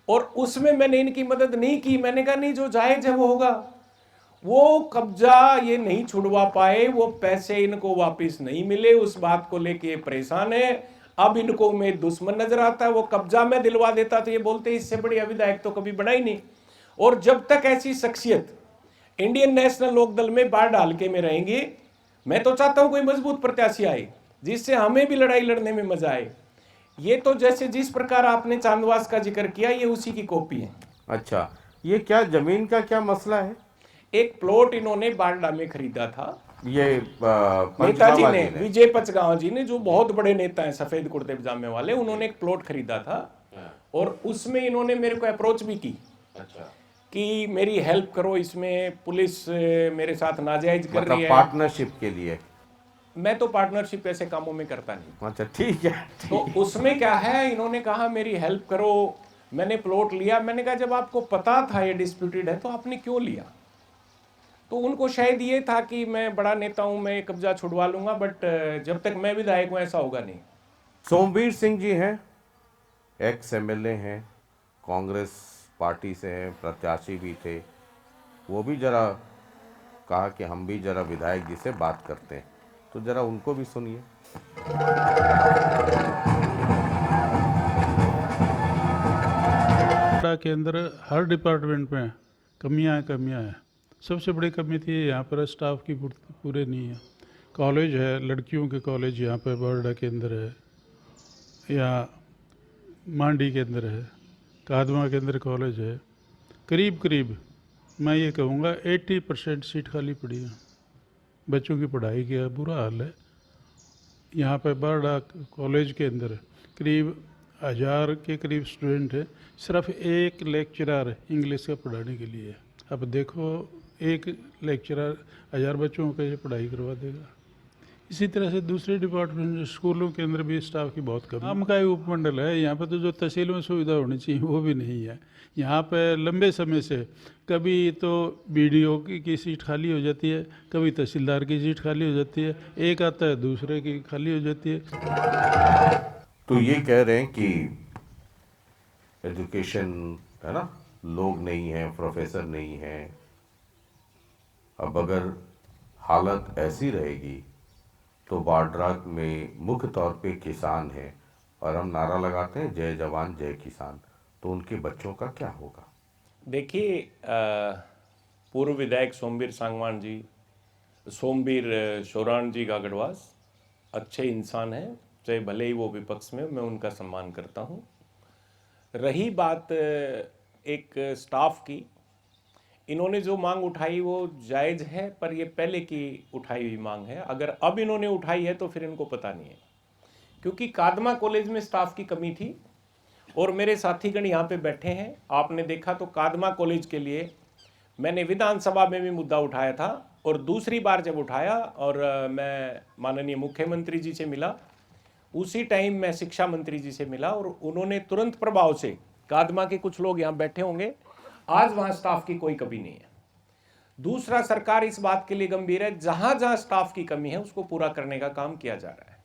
और उसमें मैंने इनकी मदद नहीं की। मैंने कहा नहीं, जो जायज है वो होगा। वो कब्जा ये नहीं छुड़वा पाए, वो पैसे इनको वापस नहीं मिले, उस बात को लेके परेशान है। अब इनको मैं दुश्मन नजर आता है। वो कब्जा में दिलवा देता तो ये बोलते इससे बड़ी विधायक तो कभी बना ही नहीं। और जब तक ऐसी शख्सियत इंडियन नेशनल लोकदल में बारडा हल्के में रहेंगी, मैं तो चाहता हूं कोई मजबूत प्रत्याशी आए जिससे हमें भी लड़ाई लड़ने में मजा आए। ये तो जैसे जिस प्रकार आपने चांदवास का जिक्र किया, ये उसी की कॉपी है। अच्छा, ये क्या जमीन का क्या मसला है? एक प्लॉट इन्होंने बारडा में खरीदा था, ये नेताजी ने, विजय पंचगांव जी ने, जो बहुत बड़े नेता हैं सफेद कुर्ते पजामे वाले, उन्होंने एक प्लॉट खरीदा था, और उसमें इन्होंने मेरे को अप्रोच भी की। अच्छा। कि मेरी हेल्प करो, इसमें पुलिस मेरे साथ नाजायज कर रही है, पार्टनरशिप के लिए। मैं तो पार्टनरशिप ऐसे कामों में करता नहीं। अच्छा, ठीक है। तो उसमें क्या है, इन्होंने कहा मेरी हेल्प करो, मैंने प्लॉट लिया। मैंने कहा जब आपको पता था ये डिस्प्यूटेड है तो आपने क्यों लिया? तो उनको शायद ये था कि मैं बड़ा नेता हूं, मैं कब्जा छुड़वा लूंगा, बट जब तक मैं विधायक हूं ऐसा होगा नहीं। सोमवीर सिंह जी हैं, एक्स एमएलए हैं, कांग्रेस पार्टी से हैं, प्रत्याशी भी थे। वो भी जरा कहा कि हम भी जरा विधायक जी से बात करते हैं, तो जरा उनको भी सुनिए। के अंदर हर डिपार्टमेंट में कमियां हैं। सबसे बड़ी कमी थी यहाँ पर स्टाफ की पूरे नहीं है। कॉलेज है, लड़कियों के कॉलेज यहाँ पर बारडा के अंदर है, या मांडी के अंदर है, कादमा के अंदर कॉलेज है। करीब मैं ये कहूँगा 80% सीट खाली पड़ी है। बच्चों की पढ़ाई का बुरा हाल है। यहाँ पर बारडा कॉलेज के अंदर करीब 1000 के करीब स्टूडेंट है, सिर्फ एक लेक्चरर इंग्लिश का पढ़ाने के लिए। अब देखो, एक लेक्चरर 1000 बच्चों को कैसे पढ़ाई करवा देगा? इसी तरह से दूसरे डिपार्टमेंट स्कूलों के अंदर भी स्टाफ की बहुत कमी। नाम का ही उपमंडल है, यहाँ पे तो जो तहसील में सुविधा होनी चाहिए वो भी नहीं है। यहाँ पे लंबे समय से कभी तो बीडीओ की सीट खाली हो जाती है, कभी तहसीलदार की सीट खाली हो जाती है, एक आता है दूसरे की खाली हो जाती है। तो ये कह रहे हैं कि एजुकेशन है ना, लोग नहीं हैं, प्रोफेसर नहीं हैं। अब अगर हालत ऐसी रहेगी तो बाड्रा में मुख्य तौर पे किसान हैं और हम नारा लगाते हैं जय जवान जय किसान, तो उनके बच्चों का क्या होगा? देखिए, पूर्व विधायक सोमवीर सांगवान जी, सोमवीर शोरान जी गागड़वास अच्छे इंसान हैं, चाहे भले ही वो विपक्ष में, मैं उनका सम्मान करता हूँ। रही बात एक स्टाफ की, इन्होंने जो मांग उठाई वो जायज़ है, पर ये पहले की उठाई हुई मांग है। अगर अब इन्होंने उठाई है तो फिर इनको पता नहीं है, क्योंकि कादमा कॉलेज में स्टाफ की कमी थी और मेरे साथीगण यहाँ पे बैठे हैं। आपने देखा तो कादमा कॉलेज के लिए मैंने विधानसभा में भी मुद्दा उठाया था, और दूसरी बार जब उठाया और मैं माननीय मुख्यमंत्री जी से मिला, उसी टाइम मैं शिक्षा मंत्री जी से मिला और उन्होंने तुरंत प्रभाव से, कादमा के कुछ लोग यहाँ बैठे होंगे, आज वहाँ स्टाफ की कोई कमी नहीं है। दूसरा, सरकार इस बात के लिए गंभीर है, जहाँ जहाँ स्टाफ की कमी है उसको पूरा करने का काम किया जा रहा है।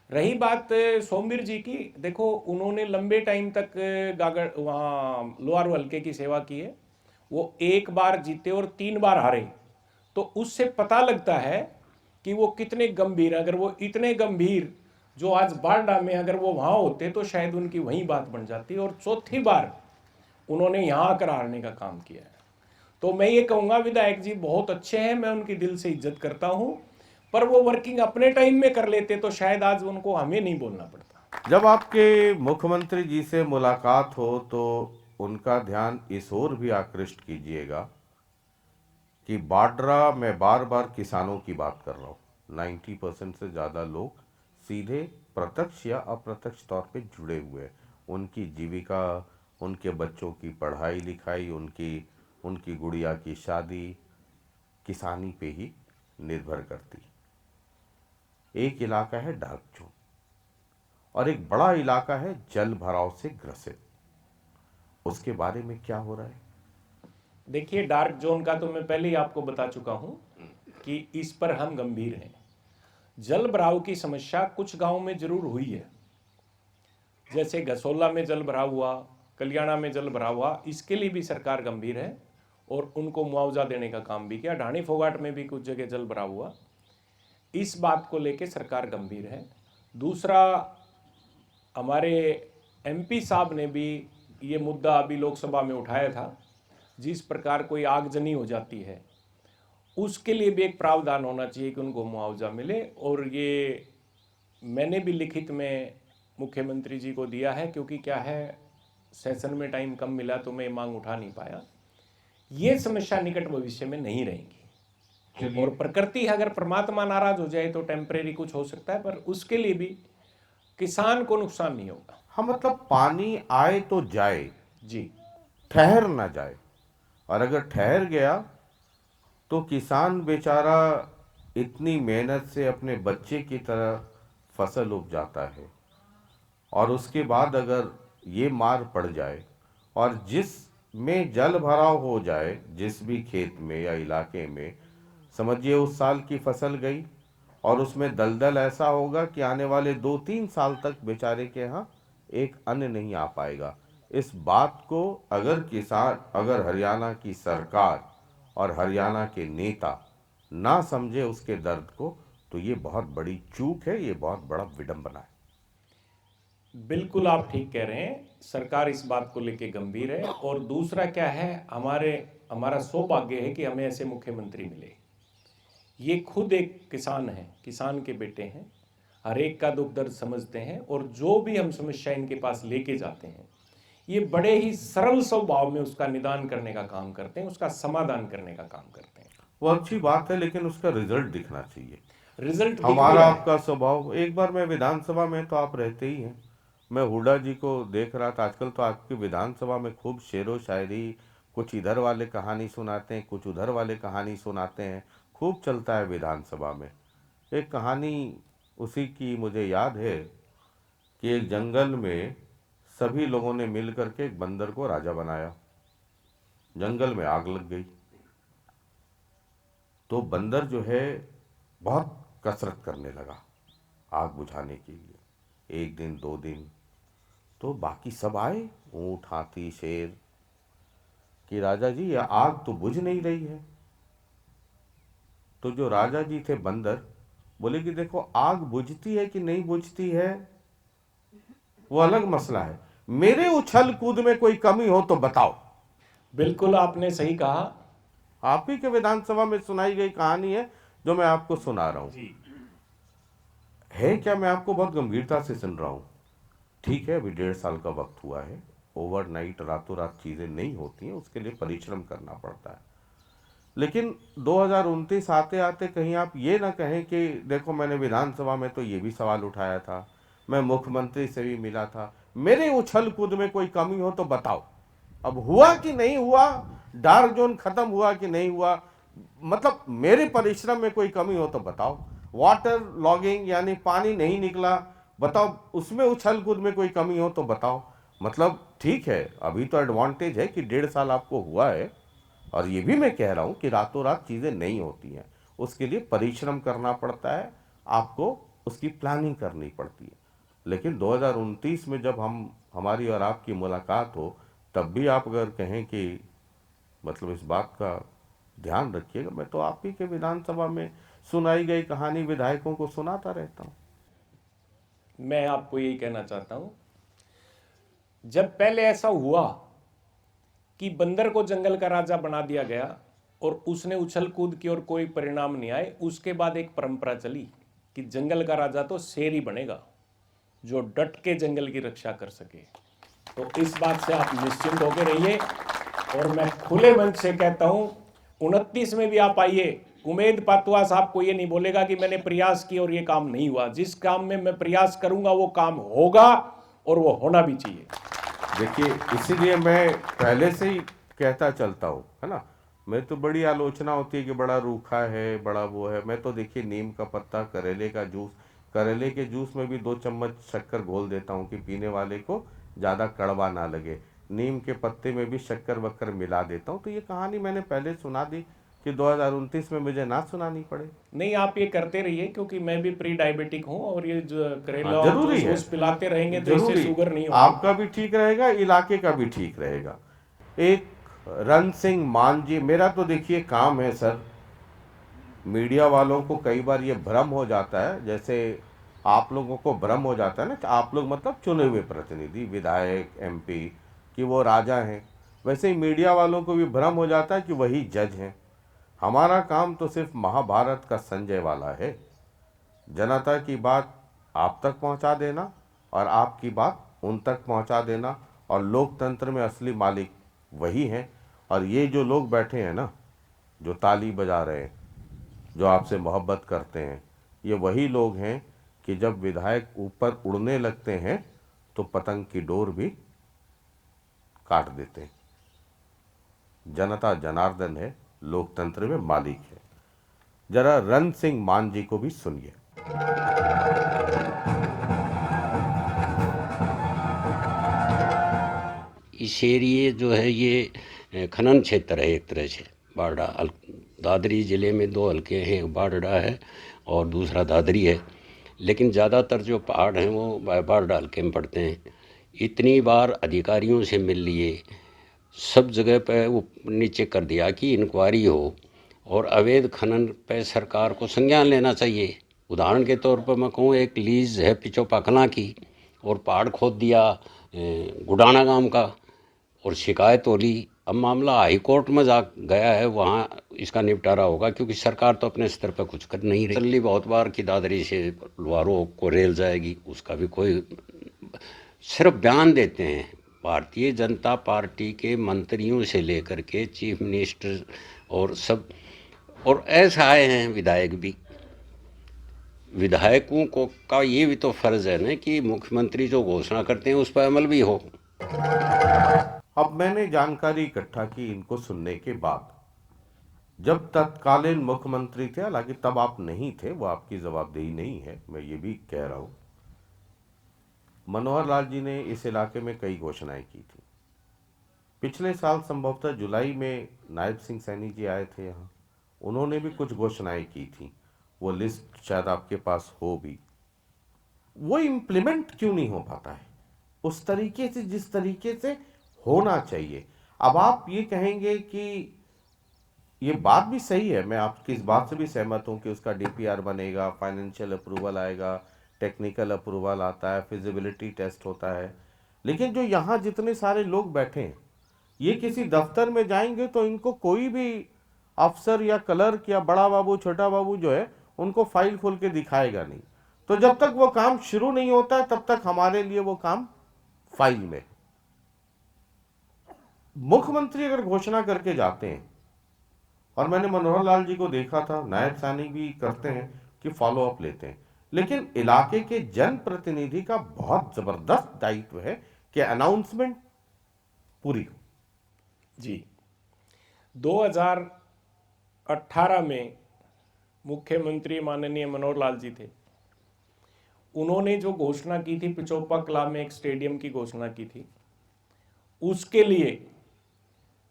रही बात सोमवीर जी की, देखो उन्होंने लंबे टाइम तक गागड़ वहाँ लोहारू हल्के की सेवा की है। वो एक बार जीते और 3 बार हारे, तो उससे पता लगता है कि वो कितने गंभीर। अगर वो इतने गंभीर जो आज बारडा में, अगर वो वहाँ होते तो शायद उनकी वही बात बन जाती। और चौथी बार उन्होंने यहाँ आकर हारने का काम किया है। तो मैं ये कहूँगा, विधायक जी बहुत अच्छे हैं, मैं उनकी दिल से इज्जत करता हूँ, पर वो वर्किंग अपने टाइम में कर लेते तो शायद आज उनको हमें नहीं बोलना पड़ता। जब आपके मुख्यमंत्री जी से मुलाकात हो तो उनका ध्यान इस ओर भी आकृष्ट कीजिएगा कि बाड्रा में बार बार किसानों की बात कर रहा हूँ। 90% से ज़्यादा लोग सीधे प्रत्यक्ष या अप्रत्यक्ष तौर पे जुड़े हुए हैं। उनकी जीविका, उनके बच्चों की पढ़ाई लिखाई, उनकी गुड़िया की शादी किसानी पे ही निर्भर करती। एक इलाका है डार्क जोन और एक बड़ा इलाका है जल भराव से ग्रसित। उसके बारे में क्या हो रहा है? देखिए, डार्क जोन का तो मैं पहले ही आपको बता चुका हूं कि इस पर हम गंभीर हैं। जल भराव की समस्या कुछ गांव में जरूर हुई है, जैसे गसोला में जल भराव हुआ, कल्याणा में जल भराव हुआ, इसके लिए भी सरकार गंभीर है और उनको मुआवजा देने का काम भी किया। ढाणी फोगाट में भी कुछ जगह जल भराव हुआ, इस बात को लेके सरकार गंभीर है। दूसरा, हमारे एमपी साहब ने भी ये मुद्दा अभी लोकसभा में उठाया था, जिस प्रकार कोई आगजनी हो जाती है उसके लिए भी एक प्रावधान होना चाहिए कि उनको मुआवजा मिले। और ये मैंने भी लिखित में मुख्यमंत्री जी को दिया है, क्योंकि क्या है, सेशन में टाइम कम मिला तो मैं मांग उठा नहीं पाया। ये समस्या निकट भविष्य में नहीं रहेंगी। और प्रकृति, अगर परमात्मा नाराज हो जाए तो टेम्परेरी कुछ हो सकता है, पर उसके लिए भी किसान को नुकसान नहीं होगा। हाँ, मतलब पानी आए तो जाए जी, ठहर ना जाए, और अगर ठहर गया तो किसान बेचारा इतनी मेहनत से अपने बच्चे की तरह फसल उपजाता है, और उसके बाद अगर ये मार पड़ जाए और जिस में जल भराव हो जाए, जिस भी खेत में या इलाके में, समझिए उस साल की फसल गई और उसमें दलदल ऐसा होगा कि आने वाले 2-3 साल तक बेचारे के यहाँ एक अन्न नहीं आ पाएगा। इस बात को अगर हरियाणा की सरकार और हरियाणा के नेता ना समझे उसके दर्द को, तो ये बहुत बड़ी चूक है, ये बहुत बड़ा विडंबना है। बिल्कुल आप ठीक कह रहे हैं, सरकार इस बात को लेके गंभीर है। और दूसरा क्या है, हमारा सौभाग्य है कि हमें ऐसे मुख्यमंत्री मिले। ये खुद एक किसान है, किसान के बेटे हैं, हर एक का दुख दर्द समझते हैं, और जो भी हम समस्या इनके पास लेके जाते हैं ये बड़े ही सरल स्वभाव में उसका निदान करने का काम करते हैं, उसका समाधान करने का काम करते हैं। वो अच्छी बात है, लेकिन उसका रिजल्ट दिखना चाहिए। रिजल्ट हमारा आपका स्वभाव, एक बार मैं विधानसभा में, तो आप रहते ही हैं, मैं हुड्डा जी को देख रहा था, आजकल तो आपकी विधानसभा में खूब शेरो शायरी, कुछ इधर वाले कहानी सुनाते हैं, कुछ उधर वाले कहानी सुनाते हैं, खूब चलता है विधानसभा में। एक कहानी उसी की मुझे याद है कि एक जंगल में सभी लोगों ने मिल करके एक बंदर को राजा बनाया। जंगल में आग लग गई तो बंदर जो है बहुत कसरत करने लगा आग बुझाने के लिए। 1 दिन 2 दिन तो बाकी सब आए, ऊंट हाथी शेर, कि राजा जी यह आग तो बुझ नहीं रही है। तो जो राजा जी थे बंदर बोले कि देखो आग बुझती है कि नहीं बुझती है वो अलग मसला है, मेरे उछल कूद में कोई कमी हो तो बताओ। बिल्कुल आपने सही कहा। आप ही के विधानसभा में सुनाई गई कहानी है जो मैं आपको सुना रहा हूं। है क्या, मैं आपको बहुत गंभीरता से सुन रहा हूं। ठीक है, अभी 1.5 साल का वक्त हुआ है, ओवरनाइट रातों रात चीजें नहीं होती हैं, उसके लिए परिश्रम करना पड़ता है। लेकिन 2029 आते आते कहीं आप ये ना कहें कि देखो मैंने विधानसभा में तो ये भी सवाल उठाया था, मैं मुख्यमंत्री से भी मिला था, मेरे उछल कूद में कोई कमी हो तो बताओ। अब हुआ कि नहीं हुआ, डार्क जोन खत्म हुआ कि नहीं हुआ, मतलब मेरे परिश्रम में कोई कमी हो तो बताओ। वाटर लॉगिंग यानी पानी नहीं निकला, बताओ उसमें उछल कूद में कोई कमी हो तो बताओ। मतलब ठीक है, अभी तो एडवांटेज है कि 1.5 साल आपको हुआ है, और ये भी मैं कह रहा हूं कि रातों रात चीज़ें नहीं होती हैं, उसके लिए परिश्रम करना पड़ता है, आपको उसकी प्लानिंग करनी पड़ती है। लेकिन 2029 में जब हमारी और आपकी मुलाकात हो तब भी आप अगर कहें कि मतलब इस बात का ध्यान रखिएगा, मैं तो आप ही के विधानसभा में सुनाई गई कहानी विधायकों को सुनाता रहता हूँ। मैं आपको यही कहना चाहता हूं, जब पहले ऐसा हुआ कि बंदर को जंगल का राजा बना दिया गया और उसने उछल कूद की और कोई परिणाम नहीं आए, उसके बाद एक परंपरा चली कि जंगल का राजा तो शेर ही बनेगा जो डट के जंगल की रक्षा कर सके। तो इस बात से आप निश्चिंत होकर रहिए, और मैं खुले मन से कहता हूं 29 में भी आप आइए, उमेद पातुआस आपको ये नहीं बोलेगा कि मैंने प्रयास किया और ये काम नहीं हुआ। जिस काम में मैं प्रयास करूंगा वो काम होगा और वो होना भी चाहिए। देखिए, इसीलिए मैं पहले से ही कहता चलता हूँ, है ना। मैं तो बड़ी आलोचना होती है कि बड़ा रूखा है, बड़ा वो है। मैं तो देखिए नीम का पत्ता, करेले का जूस, करेले के जूस में भी 2 चम्मच शक्कर घोल देता हूँ कि पीने वाले को ज़्यादा कड़वा ना लगे। नीम के पत्ते में भी शक्कर वक्कर मिला देता हूँ। तो ये कहानी मैंने पहले सुना दी कि 2029 में मुझे ना सुनानी पड़े। नहीं, आप ये करते रहिए, क्योंकि मैं भी प्री डायबिटिक हूँ, और ये जो करेला और जरूरी है, जूस पिलाते रहेंगे तो इससे शुगर नहीं होगी। आपका भी ठीक रहेगा, इलाके का भी ठीक रहेगा। एक रन सिंह मान जी, मेरा तो देखिए काम है सर, मीडिया वालों को कई बार ये भ्रम हो जाता है, जैसे आप लोगों को भ्रम हो जाता है ना, आप लोग मतलब चुने हुए प्रतिनिधि, विधायक, एमपी, कि वो राजा हैं, वैसे ही मीडिया वालों को भी भ्रम हो जाता है कि वही जज हैं। हमारा काम तो सिर्फ महाभारत का संजय वाला है, जनता की बात आप तक पहुंचा देना और आपकी बात उन तक पहुंचा देना, और लोकतंत्र में असली मालिक वही हैं। और ये जो लोग बैठे हैं ना, जो ताली बजा रहे हैं, जो आपसे मोहब्बत करते हैं, ये वही लोग हैं कि जब विधायक ऊपर उड़ने लगते हैं तो पतंग की डोर भी काट देते हैं। जनता जनार्दन है, लोकतंत्र में मालिक है। जरा रन सिंह मान जी को भी सुनिए। इस एरिए जो है ये खनन क्षेत्र है एक तरह से। बारडा दादरी ज़िले में 2 हलके हैं, एक बारडा है और दूसरा दादरी है, लेकिन ज़्यादातर जो पहाड़ हैं वो बारडा हलके में पड़ते हैं। इतनी बार अधिकारियों से मिल लिए, सब जगह पे वो नीचे कर दिया कि इंक्वायरी हो और अवैध खनन पे सरकार को संज्ञान लेना चाहिए। उदाहरण के तौर पर मैं कहूँ, एक लीज है पिछोपा कलां की और पहाड़ खोद दिया गुडाना गांव का और शिकायत हो ली। अब मामला हाई कोर्ट में जा गया है, वहाँ इसका निपटारा होगा, क्योंकि सरकार तो अपने स्तर पर कुछ कर नहीं रही। दिल्ली बहुत बार की दादरी से लुहारो को रेल जाएगी, उसका भी कोई सिर्फ बयान देते हैं। भारतीय जनता पार्टी के मंत्रियों से लेकर के चीफ मिनिस्टर और सब, और ऐसा आए हैं विधायक भी। विधायकों को का ये भी तो फर्ज है ना कि मुख्यमंत्री जो घोषणा करते हैं उस पर अमल भी हो। अब मैंने जानकारी इकट्ठा की इनको सुनने के बाद, जब तत्कालीन मुख्यमंत्री थे, हालांकि तब आप नहीं थे, वो आपकी जवाबदेही नहीं है, मैं ये भी कह रहा हूं, मनोहर लाल जी ने इस इलाके में कई घोषणाएं की थी। पिछले साल संभवतः जुलाई में नायब सिंह सैनी जी आए थे यहाँ, उन्होंने भी कुछ घोषणाएं की थी, वो लिस्ट शायद आपके पास हो भी। वो इम्प्लीमेंट क्यों नहीं हो पाता है उस तरीके से जिस तरीके से होना चाहिए? अब आप ये कहेंगे कि ये बात भी सही है, मैं आपकी इस बात से भी सहमत हूं कि उसका डीपीआर बनेगा, फाइनेंशियल अप्रूवल आएगा, टेक्निकल अप्रूवल आता है, फिजिबिलिटी टेस्ट होता है, लेकिन जो यहाँ जितने सारे लोग बैठे हैं, ये किसी दफ्तर में जाएंगे तो इनको कोई भी अफसर या क्लर्क या बड़ा बाबू छोटा बाबू जो है उनको फाइल खोल के दिखाएगा नहीं। तो जब तक वो काम शुरू नहीं होता है तब तक हमारे लिए वो काम फाइल में। मुख्यमंत्री अगर घोषणा करके जाते हैं, और मैंने मनोहर लाल जी को देखा था, नायब सैनी भी करते हैं कि फॉलो अप लेते हैं, लेकिन इलाके के जनप्रतिनिधि का बहुत जबरदस्त दायित्व है कि अनाउंसमेंट पूरी हो। जी, 2018 में मुख्यमंत्री माननीय मनोहर लाल जी थे, उन्होंने जो घोषणा की थी, पिचोपा कला में एक स्टेडियम की घोषणा की थी, उसके लिए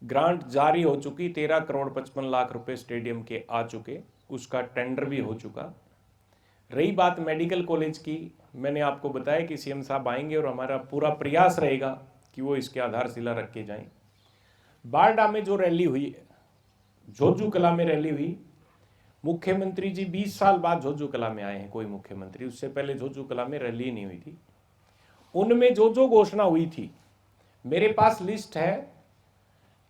ग्रांट जारी हो चुकी, 13 करोड़ 55 लाख रुपए स्टेडियम के आ चुके, उसका टेंडर भी हो चुका। रही बात मेडिकल कॉलेज की, मैंने आपको बताया कि सीएम साहब आएंगे और हमारा पूरा प्रयास रहेगा कि वो इसके आधारशिला रख के जाएं। बारडा में जो रैली हुई, झोजू कला में रैली हुई, मुख्यमंत्री जी 20 साल बाद झोजू कला में आए हैं, कोई मुख्यमंत्री, उससे पहले झोजू कला में रैली नहीं हुई थी। उनमें जो जो घोषणा हुई थी, मेरे पास लिस्ट है,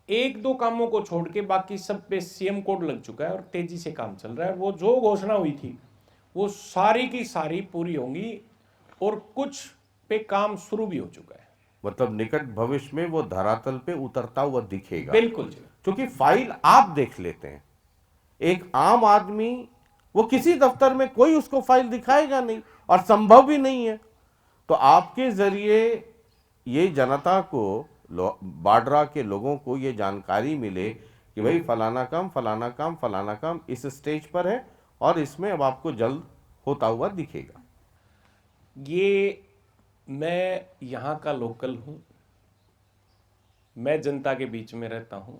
एक दो कामों को छोड़ के बाकी सब पे सीएम कोड लग चुका है और तेजी से काम चल रहा है। वो जो घोषणा हुई थी वो सारी की सारी पूरी होंगी और कुछ पे काम शुरू भी हो चुका है। मतलब निकट भविष्य में वो धरातल पे उतरता हुआ दिखेगा। बिल्कुल जी, क्योंकि फाइल आप देख लेते हैं, एक आम आदमी वो किसी दफ्तर में कोई उसको फाइल दिखाएगा नहीं और संभव भी नहीं है। तो आपके जरिए ये जनता को, बाड्रा के लोगों को ये जानकारी मिले कि भाई फलाना काम फलाना काम फलाना काम इस स्टेज पर है और इसमें अब आपको जल्द होता हुआ दिखेगा। ये मैं यहाँ का लोकल हूँ, मैं जनता के बीच में रहता हूँ।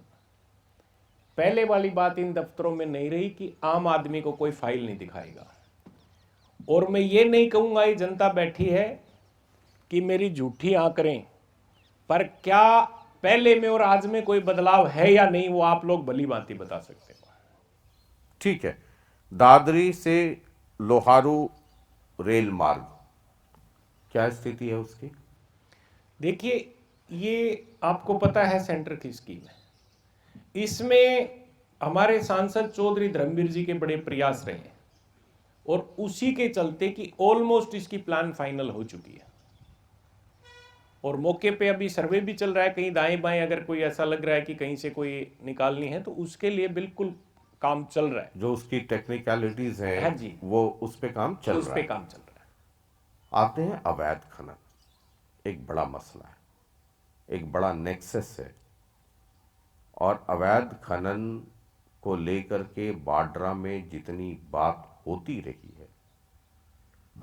पहले वाली बात इन दफ्तरों में नहीं रही कि आम आदमी को कोई फाइल नहीं दिखाएगा, और मैं ये नहीं कहूँगा ये जनता बैठी है कि मेरी झूठी आंकड़ें, पर क्या पहले में और आज में कोई बदलाव है या नहीं, वो आप लोग भली भांति बता सकते हो। ठीक है, दादरी से लोहारू रेल मार्ग क्या स्थिति है उसकी? देखिए, ये आपको पता है सेंटर की स्कीम है, इसमें हमारे सांसद चौधरी धर्मवीर जी के बड़े प्रयास रहे हैं और उसी के चलते कि ऑलमोस्ट इसकी प्लान फाइनल हो चुकी है और मौके पे अभी सर्वे भी चल रहा है, कहीं दाएं बाएं अगर कोई ऐसा लग रहा है कि कहीं से कोई निकालनी है तो उसके लिए बिल्कुल काम चल रहा है। जो उसकी टेक्निकलिटीज है, हाँ जी, वो उस पे काम चल उस रहा पे है। काम चल रहा है। आते हैं अवैध खनन, एक बड़ा मसला है, एक बड़ा नेक्सस है, और अवैध खनन को लेकर के बाड्रा में जितनी बात होती रही है,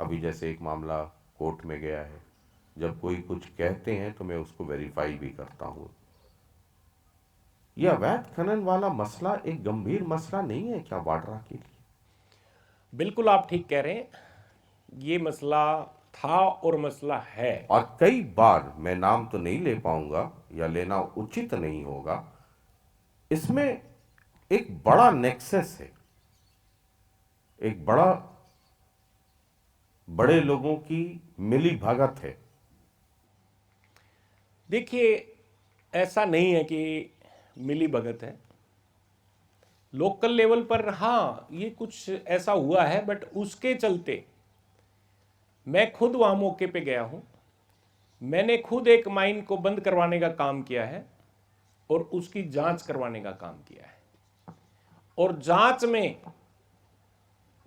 अभी जैसे एक मामला कोर्ट में गया है, जब कोई कुछ कहते हैं तो मैं उसको वेरीफाई भी करता हूं। यह अवैध खनन वाला मसला एक गंभीर मसला नहीं है क्या बाड्रा के लिए? बिल्कुल आप ठीक कह रहे हैं, ये मसला था और मसला है, और कई बार, मैं नाम तो नहीं ले पाऊंगा या लेना उचित नहीं होगा, इसमें एक बड़ा नेक्सस है, एक बड़े लोगों की मिली भगत है। देखिए ऐसा नहीं है कि मिली भगत है, लोकल लेवल पर हाँ ये कुछ ऐसा हुआ है, बट उसके चलते मैं खुद वहां मौके पे गया हूं, मैंने खुद एक माइन को बंद करवाने का काम किया है और उसकी जांच करवाने का काम किया है, और जांच में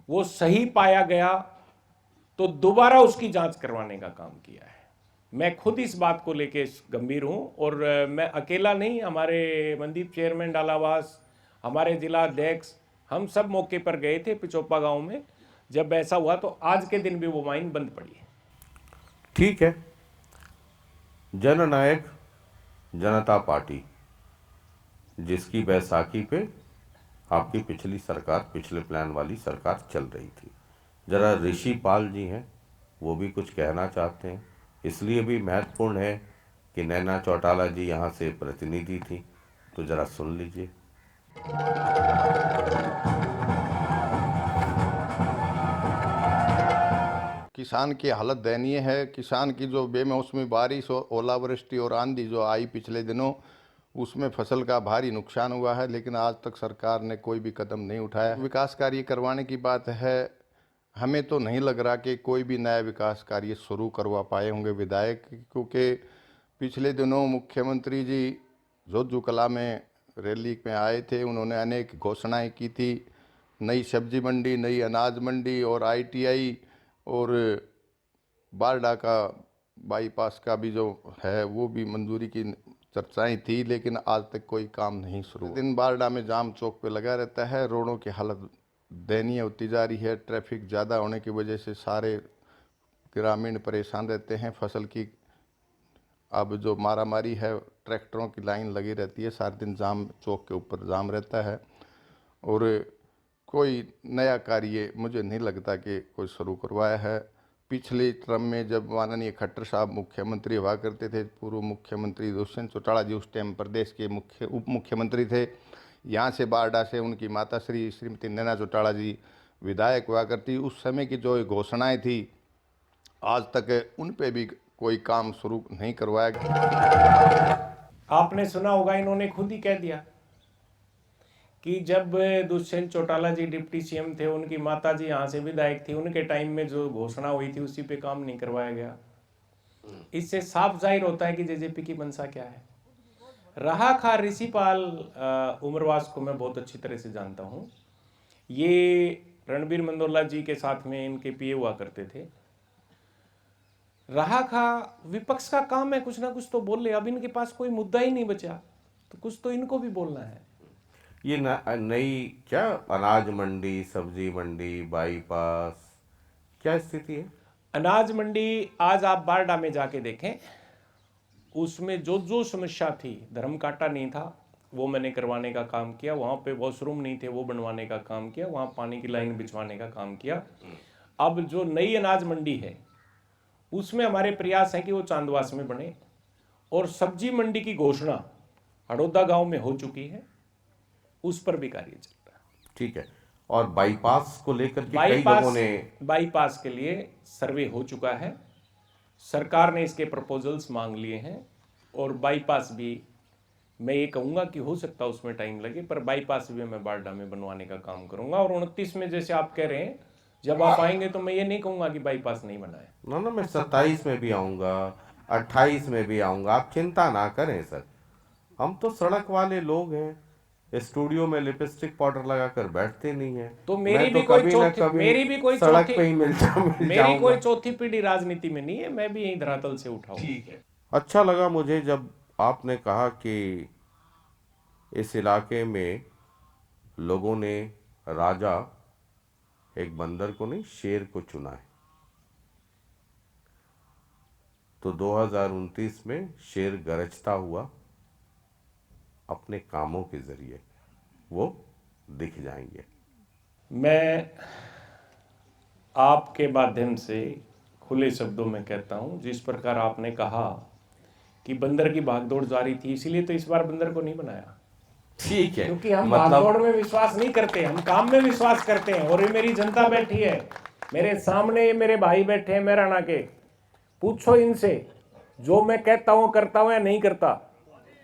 वो सही पाया गया तो दोबारा उसकी जांच करवाने का काम किया है। मैं खुद इस बात को लेके गंभीर हूं, और मैं अकेला नहीं, हमारे मनदीप चेयरमैन डालावास, हमारे जिला अध्यक्ष, हम सब मौके पर गए थे पिचोपा गांव में। जब ऐसा हुआ तो आज के दिन भी वो माइन बंद पड़ी है। ठीक है, जननायक जनता पार्टी जिसकी बैसाखी पे आपकी पिछली सरकार, पिछले प्लान वाली सरकार चल रही थी, जरा ऋषि पाल जी हैं, वो भी कुछ कहना चाहते हैं। इसलिए भी महत्वपूर्ण है कि नैना चौटाला जी यहाँ से प्रतिनिधि थी, तो जरा सुन लीजिए। किसान की हालत दयनीय है। किसान की जो बेमौसमी बारिश और ओलावृष्टि और आंधी जो आई पिछले दिनों, उसमें फसल का भारी नुकसान हुआ है, लेकिन आज तक सरकार ने कोई भी कदम नहीं उठाया। विकास कार्य करवाने की बात है, हमें तो नहीं लग रहा कि कोई भी नया विकास कार्य शुरू करवा पाए होंगे विधायक, क्योंकि पिछले दिनों मुख्यमंत्री जी जोजू कला में रैली में आए थे। उन्होंने अनेक घोषणाएं की थी, नई सब्जी मंडी, नई अनाज मंडी और ITI और बारडा का बाईपास का भी जो है वो भी मंजूरी की चर्चाएं थी, लेकिन आज तक कोई काम नहीं शुरू। दिन बारडा में जाम चौक पे लगा रहता है। रोडों की हालत दयनीय होती जा रही है। ट्रैफिक ज़्यादा होने की वजह से सारे ग्रामीण परेशान रहते हैं। फसल की अब जो मारामारी है, ट्रैक्टरों की लाइन लगी रहती है, सारे दिन जाम चौक के ऊपर जाम रहता है और कोई नया कार्य मुझे नहीं लगता कि कोई शुरू करवाया है। पिछले टर्म में जब माननीय खट्टर साहब मुख्यमंत्री हुआ करते थे, पूर्व मुख्यमंत्री दुष्यंत चौटाला जी उस टाइम प्रदेश के उप मुख्यमंत्री थे। यहाँ से बारडा से उनकी माता श्रीमती नैना चौटाला जी विधायक हुआ करती। उस समय की जो घोषणाएं थी, आज तक उन पे भी कोई काम शुरू नहीं करवाया गया। आपने सुना होगा, इन्होंने खुद ही कह दिया कि जब दुष्यंत चौटाला जी डिप्टी CM थे, उनकी माता जी यहाँ से विधायक थी, उनके टाइम में जो घोषणा हुई थी उसी पे काम नहीं करवाया गया। इससे साफ जाहिर होता है कि JJP की मंशा क्या है। रहा खा ऋषि पाल उमरवास को मैं बहुत अच्छी तरह से जानता हूँ। ये रणबीर मंदोला जी के साथ में इनके PA हुआ करते थे। रहा खा विपक्ष का काम है कुछ ना कुछ तो बोल ले। अब इनके पास कोई मुद्दा ही नहीं बचा, तो कुछ तो इनको भी बोलना है। ये नई क्या अनाज मंडी, सब्जी मंडी, बाईपास, क्या स्थिति है? अनाज मंडी आज आप बारडा में जाके देखें, उसमें जो समस्या थी, धर्म कांटा नहीं था वो मैंने करवाने का काम किया। वहाँ पे वॉशरूम नहीं थे वो बनवाने का काम किया। वहाँ पानी की लाइन बिछवाने का काम किया। अब जो नई अनाज मंडी है उसमें हमारे प्रयास है कि वो चांदवास में बने। और सब्जी मंडी की घोषणा हड़ौदा गांव में हो चुकी है, उस पर भी कार्य चल रहा है। ठीक है। और बाईपास को लेकर के कई लोगों ने, बाईपास के लिए सर्वे हो चुका है, सरकार ने इसके प्रपोजल्स मांग लिए हैं। और बाईपास भी मैं ये कहूँगा कि हो सकता है उसमें टाइम लगे, पर बाईपास भी मैं बारडा में बनवाने का काम करूँगा। और 29 में जैसे आप कह रहे हैं, जब आप आएंगे तो मैं ये नहीं कहूँगा कि बाईपास नहीं बना है। ना मैं 27 में भी आऊँगा, 28 में भी आऊँगा, आप चिंता ना करें सर। हम तो सड़क वाले लोग हैं, स्टूडियो में लिपस्टिक पाउडर लगाकर बैठते नहीं है। तो मेरी भी कोई चौथी पीढ़ी राजनीति में नहीं है, मैं भी यही धरातल से उठा हूं। ठीक है। अच्छा लगा मुझे जब आपने कहा कि इस इलाके में लोगों ने राजा एक बंदर को नहीं, शेर को चुना है। तो 2029 में शेर गरजता हुआ अपने कामों के जरिए वो दिख जाएंगे। मैं आपके माध्यम से खुले शब्दों में कहता हूं, जिस प्रकार आपने कहा कि बंदर की भागदौड़ जारी थी, इसीलिए तो इस बार बंदर को नहीं बनाया। ठीक है, क्योंकि हम भागदौड़ में विश्वास नहीं करते, हम काम में विश्वास करते हैं। और ये मेरी जनता बैठी है मेरे सामने, ये मेरे भाई बैठे हैं मेहराना के, पूछो इनसे जो मैं कहता हूं करता हूं या नहीं करता।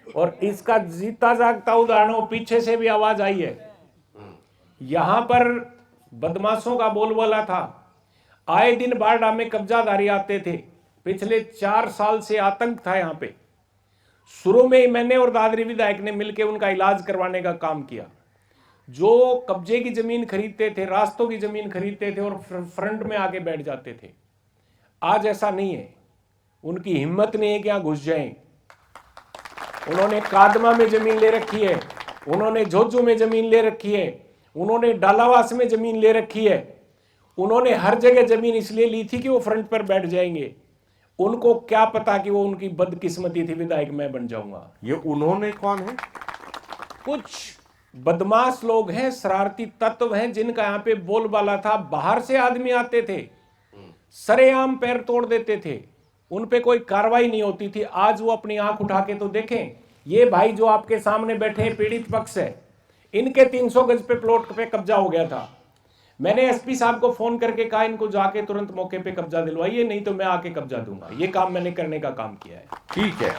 और इसका जीता जागता उदाहरण हो, पीछे से भी आवाज आई है। यहां पर बदमाशों का बोलबाला था, आए दिन बारडा में कब्जाधारी आते थे। पिछले 4 साल से आतंक था यहाँ पे। शुरू में ही मैंने और दादरी विधायक ने मिलकर उनका इलाज करवाने का काम किया। जो कब्जे की जमीन खरीदते थे, रास्तों की जमीन खरीदते थे और फ्रंट में आके बैठ जाते थे, आज ऐसा नहीं है। उनकी हिम्मत नहीं है कि यहां घुस जाएं। उन्होंने कादमा में जमीन ले रखी है, उन्होंने झोझू में जमीन ले रखी है, उन्होंने डालावास में जमीन ले रखी है, उन्होंने हर जगह जमीन इसलिए ली थी कि वो फ्रंट पर बैठ जाएंगे। उनको क्या पता कि वो उनकी बदकिस्मती थी विधायक मैं बन जाऊंगा। ये उन्होंने कौन है? कुछ बदमाश लोग हैं, शरारती तत्व हैं, जिनका यहाँ पे बोलबाला था। बाहर से आदमी आते थे, सरेआम पैर तोड़ देते थे, उन पे कोई कार्रवाई नहीं होती थी। आज वो अपनी आंख उठा के तो देखें। ये भाई जो आपके सामने बैठे हैं, पीड़ित पक्ष है, इनके 300 गज पे प्लॉट पे कब्जा हो गया था। मैंने एसपी साहब को फोन करके कहा इनको जाके तुरंत मौके पे कब्जा दिलवाइए, नहीं तो मैं आके कब्जा दूंगा। ये काम मैंने करने का काम किया है। ठीक है,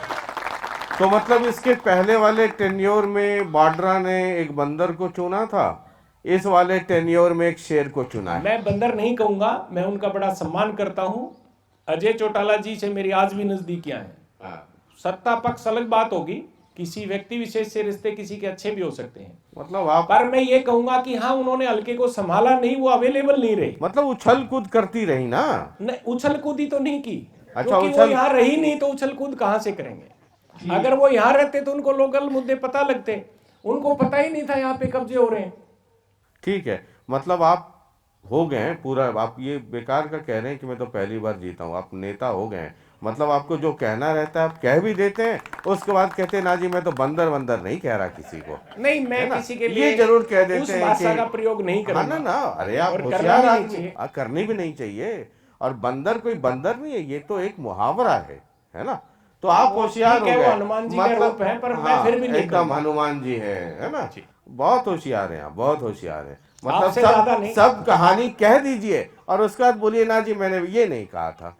तो मतलब इसके पहले वाले टेन्योर में वाड्रा ने एक बंदर को चुना था, इस वाले टेन्योर में एक शेर को चुना है। मैं बंदर नहीं कहूंगा, मैं उनका बड़ा सम्मान करता हूं। अजय चौटाला जी से मेरी आज भी नजदीकियां हैं। सत्ता पक्ष अलग बात होगी, किसी व्यक्ति विशेष से रिश्ते किसी के अच्छे भी हो सकते हैं, मतलब आप, पर मैं ये कहूंगा कि हाँ, उन्होंने हल्के को संभाला नहीं, वो अवेलेबल नहीं रही। मतलब उछल कूद करती रही ना? नहीं, उछल कूदी तो नहीं की। अच्छा, क्योंकि वो यहाँ रही नहीं तो उछल कूद कहां से करेंगे? अगर वो यहाँ रहते तो उनको लोकल मुद्दे पता लगते, उनको पता ही नहीं था यहाँ पे कब्जे हो रहे हैं। ठीक है, मतलब आप हो गए हैं पूरा, आप ये बेकार का कह रहे हैं कि मैं तो पहली बार जीता हूँ, आप नेता हो गए हैं। मतलब आपको जो कहना रहता है आप कह भी देते हैं, उसके बाद कहते हैं ना जी मैं तो बंदर वंदर नहीं कह रहा किसी को। नहीं, मैं किसी के लिए ये जरूर कह देते उस हैं भाषा कि का प्रयोग नहीं करूंगा। ना ना, अरे आप और होशियार करना भी नहीं आदमी, चाहिए। करनी भी नहीं चाहिए। और बंदर कोई बंदर नहीं है, ये तो एक मुहावरा है ना? तो आप होशियार हो ठीक है, वो गए। हनुमान जी का रूप है, पर मैं फिर भी नहीं एकदम करूंगा। हनुमान जी है ना? बहुत होशियार हैं आप, बहुत होशियार हैं। मतलब आपसे ज्यादा सब नहीं। सब कहानी कह दीजिए और उसके बाद बोलिए ना जी मैंने ये नहीं कहा था।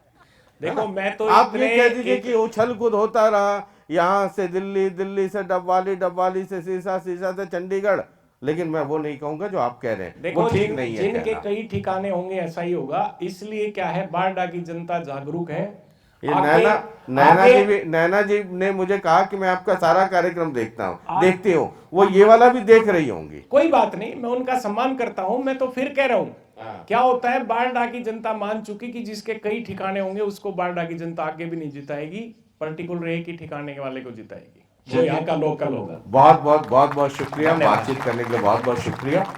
देखो, मैं तो आप ये कह दीजिए एक- कि उछल कूद होता रहा, यहाँ से दिल्ली, दिल्ली से डबवाली, डबवाली से सीसा, सीसा से चंडीगढ़, लेकिन मैं वो नहीं कहूंगा जो आप कह रहे हैं। देखो, वो ठीक नहीं है जिनके कहना। कई ठिकाने होंगे ऐसा ही होगा। इसलिए क्या है, बारडा की जनता जागरूक है। ये आगे- नैना जी ने मुझे कहा कि मैं आपका सारा कार्यक्रम देखता हूँ, देखती हूँ, वो ये वाला भी देख रही होंगी। कोई बात नहीं, मैं उनका सम्मान करता हूं। मैं तो फिर कह रहा हूं, क्या होता है, बारडा की जनता मान चुकी कि जिसके कई ठिकाने होंगे उसको बारडा की जनता आगे भी नहीं जिताएगी, पर्टिकुलर एक ही ठिकाने वाले को जिताएगी, जो यहाँ का लोकल होगा। बहुत बहुत शुक्रिया, बातचीत करने के लिए बहुत बहुत शुक्रिया।